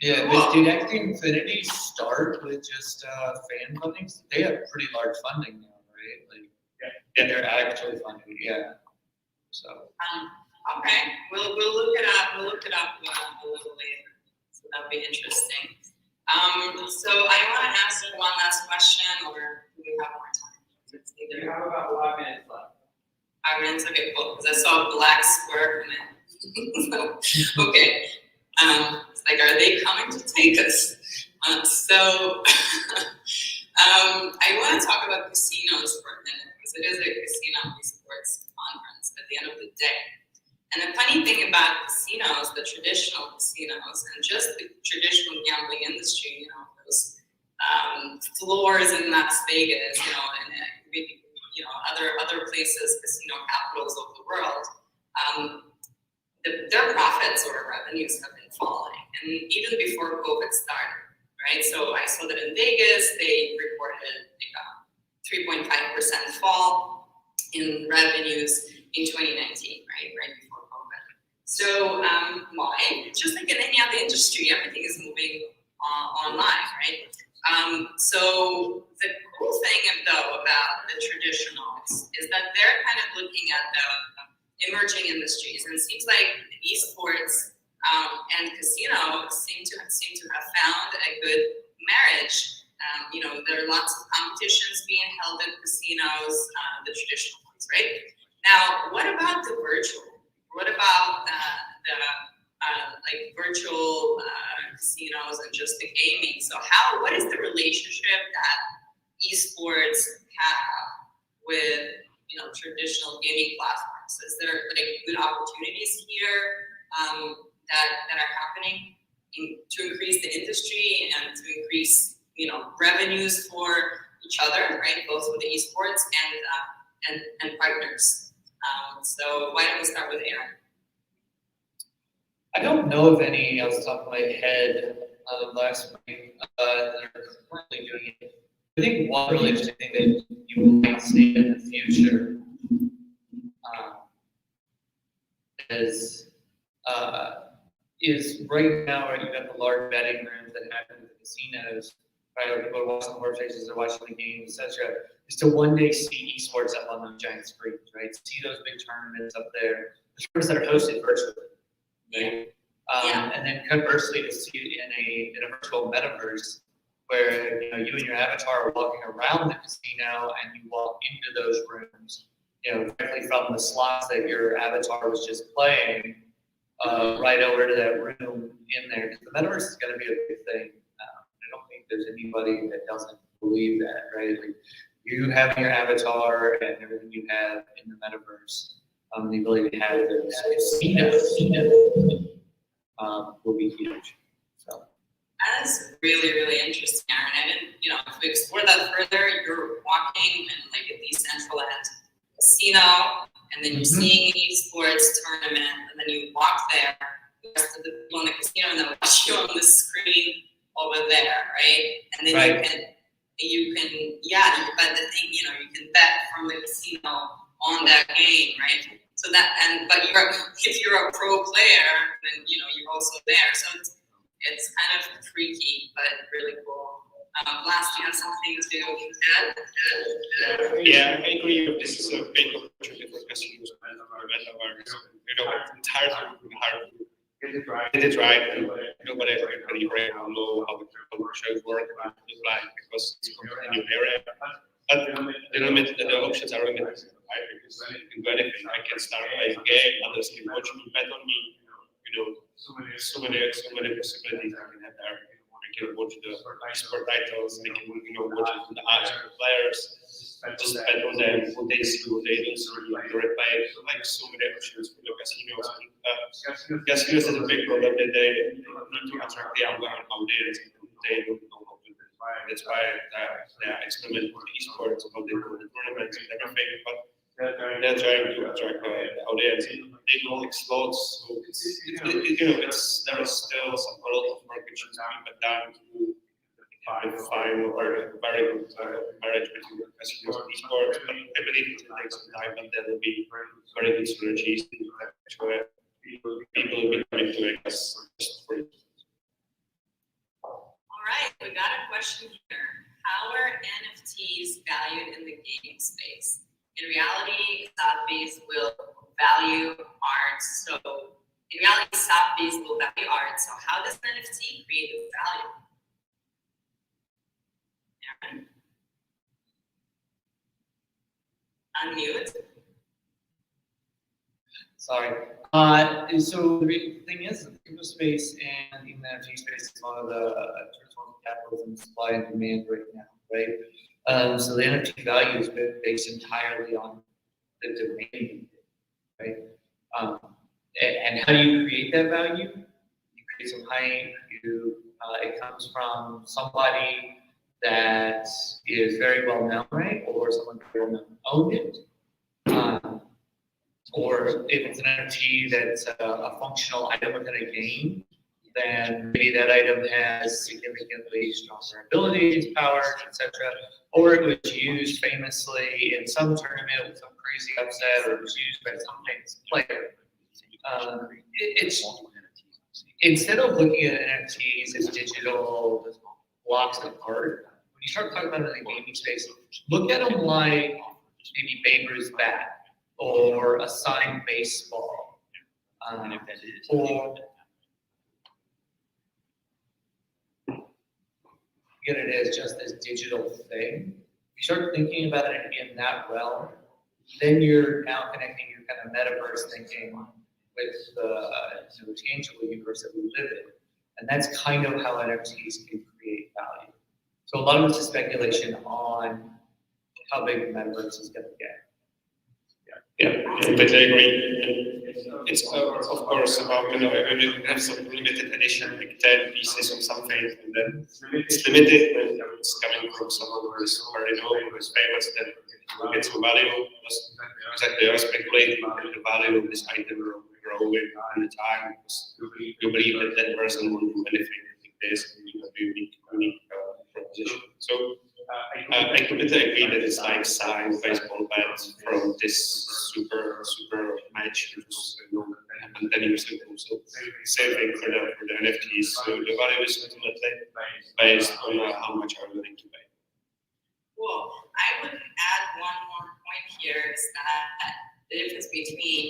Speaker 9: Yeah, but did Axie Infinity start with just fan funding? They have pretty large funding now, right? Yeah, they're actually funded. Yeah. So.
Speaker 8: Okay, we'll look it up. We'll look it up a little later. So that'll be interesting. So I want to ask you one last question, or do we have more time?
Speaker 4: We have about 5 minutes left.
Speaker 8: 5 minutes, okay, cool. Because I saw a black square come in. Okay. It's like, are they coming to take us? I want to talk about casinos for a minute, because it is a casino esports conference at the end of the day. And the funny thing about casinos, the traditional casinos, and just the traditional gambling industry, those floors in Las Vegas, and maybe, other places, casino capitals of the world, their profits or revenues have been falling, and even before COVID started, right? So I saw that in Vegas, they reported like a 3.5% fall in revenues in 2019, right before COVID. So why? Just like in any other industry, everything is moving online, right? So the cool thing though about the traditionals is that they're kind of looking at the emerging industries, and it seems like esports and casino seem to have found a good marriage. There are lots of competitions being held in casinos, the traditional ones, right? Now, what about the virtual? What about like virtual casinos and just the gaming? So what is the relationship that esports have with traditional gaming platforms? Is there like good opportunities here that are happening to increase the industry and to increase revenues for each other, right? Both with the esports and partners. So why don't we start with Aaron?
Speaker 9: I don't know of any off the top of my head last week that are currently doing it. I think one really interesting thing that you might see in the future is right now, right, you've got the large betting rooms that happen at the casinos, right? Or people are watching the horse races, they're watching the games, etc. Is to one day see esports up on those giant screens, right? See those big tournaments up there, the tournaments that are hosted virtually. Right? And then conversely, to see it in a virtual metaverse where you and your avatar are walking around the casino and you walk into those rooms, directly from the slots that your avatar was just playing, right over to that room in there. Because the metaverse is going to be a big thing. I don't think there's anybody that doesn't believe that, right? Like you having your avatar and everything you have in the metaverse. The ability to have those casinos will be huge. So
Speaker 8: that's really, really interesting, Aaron. I didn't, if we explore that further, you're walking in like a decentralized casino, and then you're seeing an esports tournament, and then you walk there, the rest of the people in the casino, and then watch you on the screen over there, right? And then you can, but the thing, you can bet from the casino on that game, right? So but if you're a pro player, then you're also there. So it's kind of freaky, but really cool. Last, you have something to add?
Speaker 1: Yeah, I agree. This is a big opportunity for casinos and metaverse. Entirely hard to get it right. Nobody right now know how the shows work and look like because it's a new area. But the options are limited. I can do anything. I can start playing a game, others can watch me, bet on me. So many possibilities I can have there. I can watch the sport titles, I can watch the odds of the players, just bet on them, what they see, what they don't see, the replay, like so many options for the casinos. Casinos is a big problem that they need to attract the young audience. They don't know how to do it. That's why they are experimenting with esports, how they do the tournaments and everything, but they're trying to attract the audience. They don't like slots, so there is still a lot of work which is being done to find a very good marriage between the casinos and esports. But I believe it will take some time, but there will be very good synergies. People will be coming to it just for it.
Speaker 8: All right, we got a question here. How are NFTs valued in the gaming space? In reality, Sotheby's will value art. So in reality, Sotheby's will value art. So how does an NFT create its value? Aaron? Unmute.
Speaker 9: Sorry. So the thing is, the crypto space and the NFT space is one of the terms of capitalism, supply and demand right now, right? So the NFT value is based entirely on the demand, right? And how do you create that value? You create some hype. It comes from somebody that is very well known, right? Or someone very well known owned it. Or if it's an NFT that's a functional item within a game, then maybe that item has significantly stronger abilities, powers, etc. Or it was used famously in some tournament with some crazy upset, or it was used by some famous player. It's instead of looking at NFTs as digital blocks of art, when you start talking about it in the gaming space, look at them like maybe Babe Ruth's bat or a signed baseball, or get it as just this digital thing. If you start thinking about it in that realm, then you're now connecting your kind of metaverse thinking with the tangible universe that we live in. And that's kind of how NFTs can create value. So a lot of this is speculation on how big the metaverse is going to get.
Speaker 1: Yeah, completely agree. It's of course about, when you have some limited edition, like 10 pieces of something, and then it's limited, when it's coming from someone who is already known, who is famous, then it will get some value. Exactly, I was speculating that the value of this item will grow with the time, because you believe that that person will do anything like this, and you have a unique proposition. So I completely agree that it's like signed baseball bats from this super match, which was 10 years ago. So same thing for the NFTs. So the value is ultimately based on how much are you willing to pay.
Speaker 8: Cool. I would add one more point here is that the difference between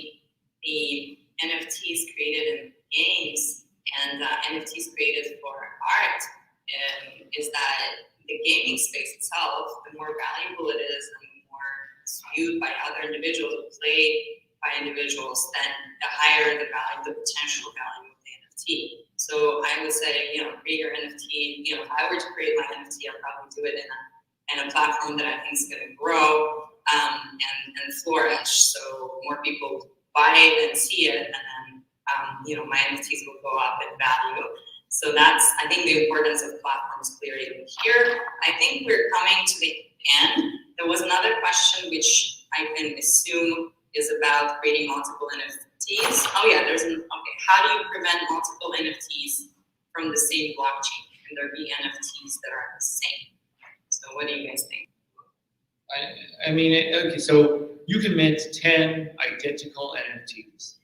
Speaker 8: the NFTs created in games and NFTs created for art is that the gaming space itself, the more valuable it is and the more it's viewed by other individuals, played by individuals, then the higher the value, the potential value of the NFT. So I would say, create your NFT. If I were to create my NFT, I'd probably do it in a platform that I think is going to grow and flourish. So more people buy it and see it, and then my NFTs will go up in value. So that's, I think, the importance of platforms clearly here. I think we're coming to the end. There was another question which I can assume is about creating multiple NFTs. Oh yeah, okay. How do you prevent multiple NFTs from the same blockchain? Can there be NFTs that are the same? So what do you guys think?
Speaker 9: I mean, okay, so you can mint 10 identical NFTs,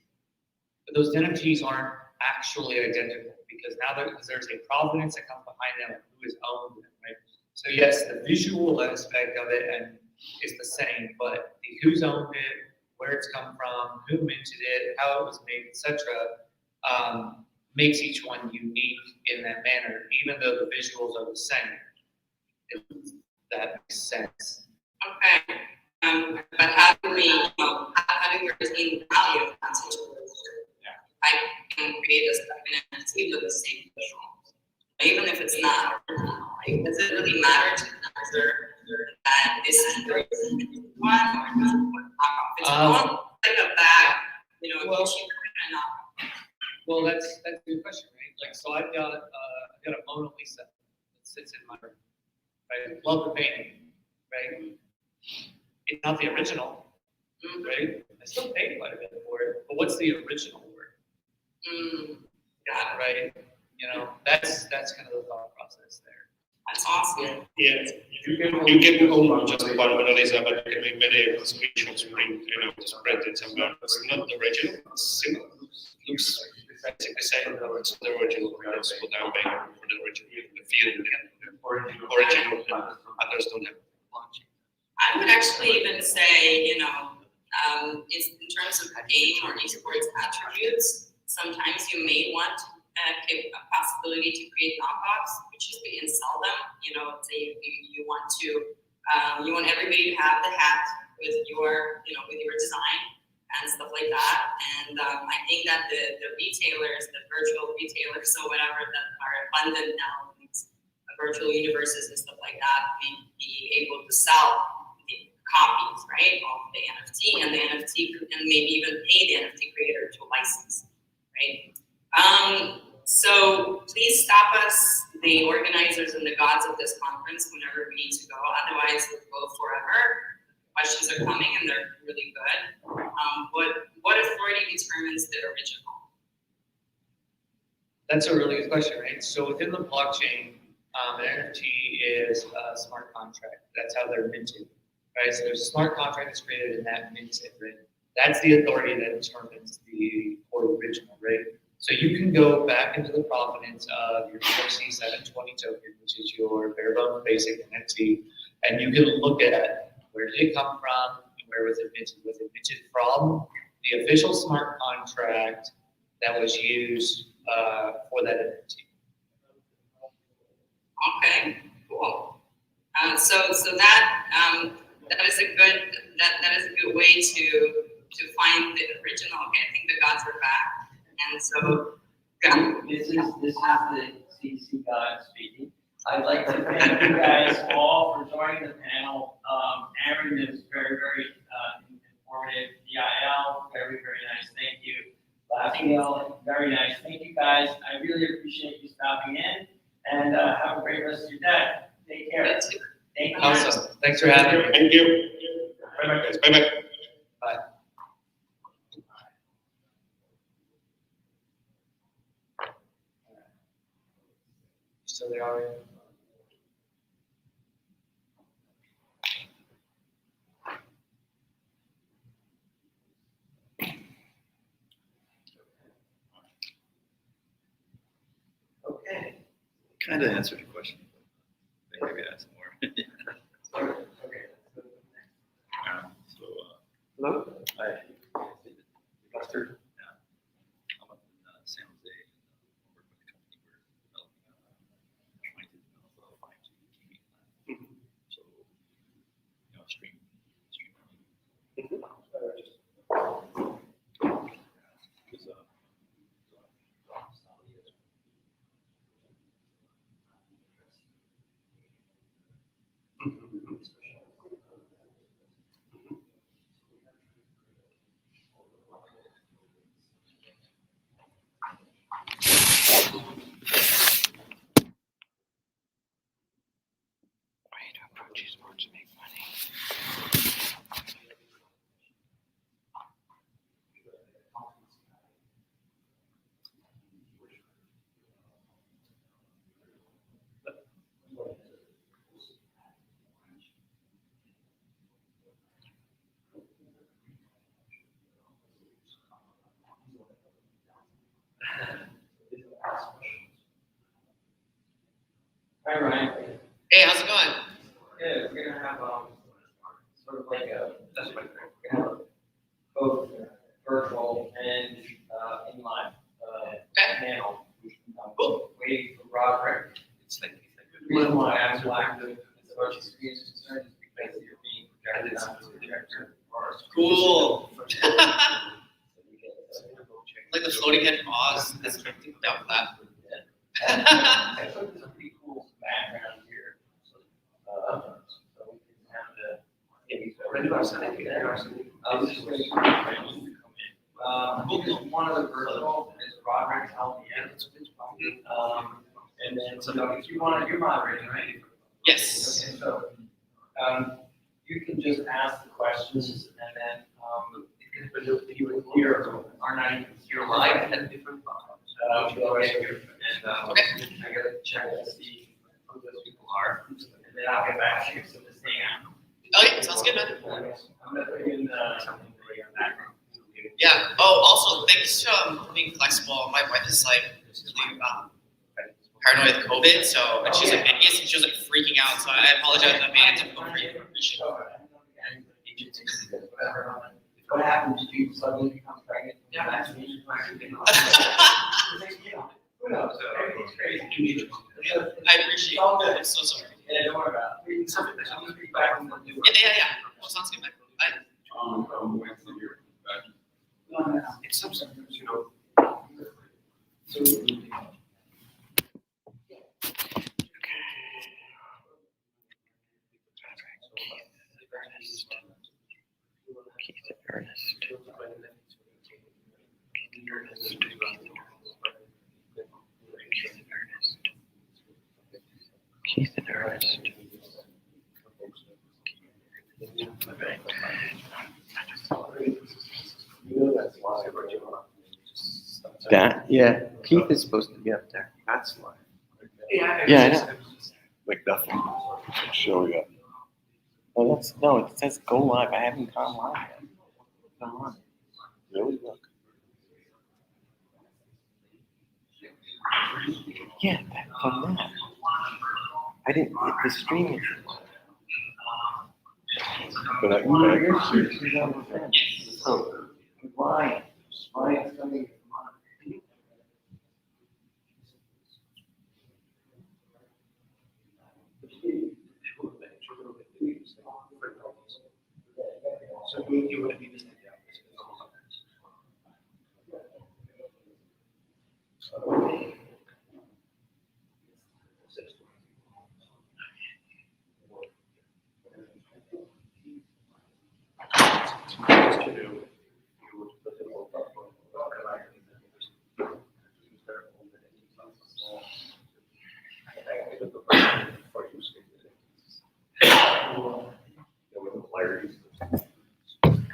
Speaker 9: but those NFTs aren't actually identical because now there's a provenance that comes behind them, who has owned them, right? So yes, the visual aspect of it is the same, but the who's owned it, where it's come from, who minted it, how it was made, etc., makes each one unique in that manner, even though the visuals are the same. If that makes sense.
Speaker 8: Okay. But how do we retain value of that situation? I can create an NFT with the same visual, even if it's not original. Like, does it really matter to the user that this is the original one, or does it if it's like a bag,
Speaker 9: well,
Speaker 8: if cheaper than not?
Speaker 9: Well, that's a good question, right? Like, so I've got a Mona Lisa that sits in my room. Right? Love the painting, right? It's not the original, right? I still paid quite a bit for it, but what's the original word?
Speaker 8: Got it.
Speaker 9: Right? That's kind of the thought process there.
Speaker 8: That's awesome.
Speaker 1: Yeah, you can own just one Mona Lisa, but you can make many screenshots, just print it somewhere. It's not the original, it's similar. Looks basically the same, but it's the original. That's what I'm paying for the original, the feeling, the original, and others don't have.
Speaker 8: I would actually even say, it's in terms of game or esports attributes, sometimes you may want a possibility to create knockoffs, which is we install them. Say you want everybody to have the hat with your design and stuff like that. And I think that the retailers, the virtual retailers, or whatever, that are abundant now in these virtual universes and stuff like that, may be able to sell the copies, right, of the NFT, and the NFT, and maybe even pay the NFT creator to license, right? So please stop us, the organizers and the gods of this conference, whenever we need to go. Otherwise, we'll go forever. Questions are coming, and they're really good. What authority determines the original?
Speaker 9: That's a really good question, right? So within the blockchain, an NFT is a smart contract. That's how they're minted, right? So there's a smart contract that's created and that mints it, right? That's the authority that determines the original rate. So you can go back into the provenance of your BRC 720 token, which is your bare bones basic NFT, and you can look at where did it come from and where was it minted. Was it minted from the official smart contract that was used for that NFT?
Speaker 8: Okay, cool. So that that is a good way to find the original. Okay, I think the gods are back, and so
Speaker 4: This is the CC God speaking. I'd like to thank you guys all for joining the panel. Aaron is very informative. DIL, very nice. Thank you. Raphael, very nice. Thank you guys. I really appreciate you stopping in, and have a great rest of your day. Take care. Thank you.
Speaker 9: Awesome. Thanks for having me.
Speaker 1: Thank you. Bye-bye, guys. Bye-bye.
Speaker 9: Bye. So they are.
Speaker 4: Okay.
Speaker 11: Kind of answered your question. Maybe ask more.
Speaker 7: Hello?
Speaker 11: Hi. Buster? Yeah. I'm up in San Jose. I work with a company we're developing, trying to develop a 5G gaming platform. So, streaming.
Speaker 4: Hi, Ryan.
Speaker 9: Hey, how's it going?
Speaker 4: Yeah, we're gonna have sort of like a both virtual and in live panel.
Speaker 9: Cool.
Speaker 4: Waiting for Roderick. The reason why I asked why the social screen is concerned is because you're being projected onto the projector.
Speaker 9: Cool. Like the floating head from Oz. That's down with that.
Speaker 4: I thought there's a pretty cool background here. So we can have the. I was just waiting for my friends to come in. One of the virtual is Roderick helping you. And then, so if you want to do moderating, right?
Speaker 9: Yes.
Speaker 4: Okay, so, you can just ask the questions and then, you would hear, are not even here live at different times. And,
Speaker 9: Okay.
Speaker 4: I gotta check to see who those people are, and then I'll get back to you, so just hang out.
Speaker 9: Okay, sounds good, man.
Speaker 4: I'm gonna put you in something for your background.
Speaker 9: Yeah. Oh, also, thanks for being flexible. My wife is like really paranoid with COVID, so and she's like idiot, and she was like freaking out. So I apologize in advance. I'm going for your permission.
Speaker 4: What happens if you suddenly become pregnant? Yeah, that's me. Who knows? Everything's crazy.
Speaker 9: I appreciate it.
Speaker 4: All good.
Speaker 9: I'm so sorry.
Speaker 4: Yeah, don't worry about it. I'm gonna be back when we're doing it.
Speaker 9: Yeah. Well, sounds good, man. Bye.
Speaker 4: It's something,
Speaker 11: Keith and Ernest. That, yeah, Keith is supposed to be up there.
Speaker 7: That's why.
Speaker 11: Yeah, I know.
Speaker 7: Like nothing. Show you.
Speaker 11: Well, no, it says go live. I haven't gone live yet. Go on.
Speaker 7: Really? Look. Yeah, from that. I didn't hit the stream. But I you're seriously on the fence. So why? Why is coming?
Speaker 5: So you would be listening to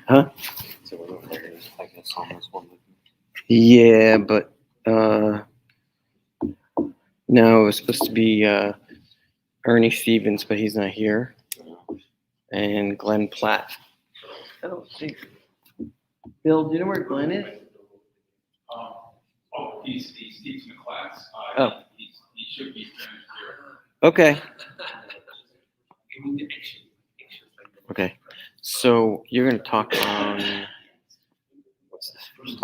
Speaker 7: Huh? Yeah, but no, it was supposed to be Ernie Stevens, but he's not here. And Glenn Platt. I don't think. Bill, do you know where Glenn is?
Speaker 3: He's teaching a class.
Speaker 7: Oh.
Speaker 3: He should be finished here.
Speaker 7: Okay. Okay. So you're gonna talk on what's this first?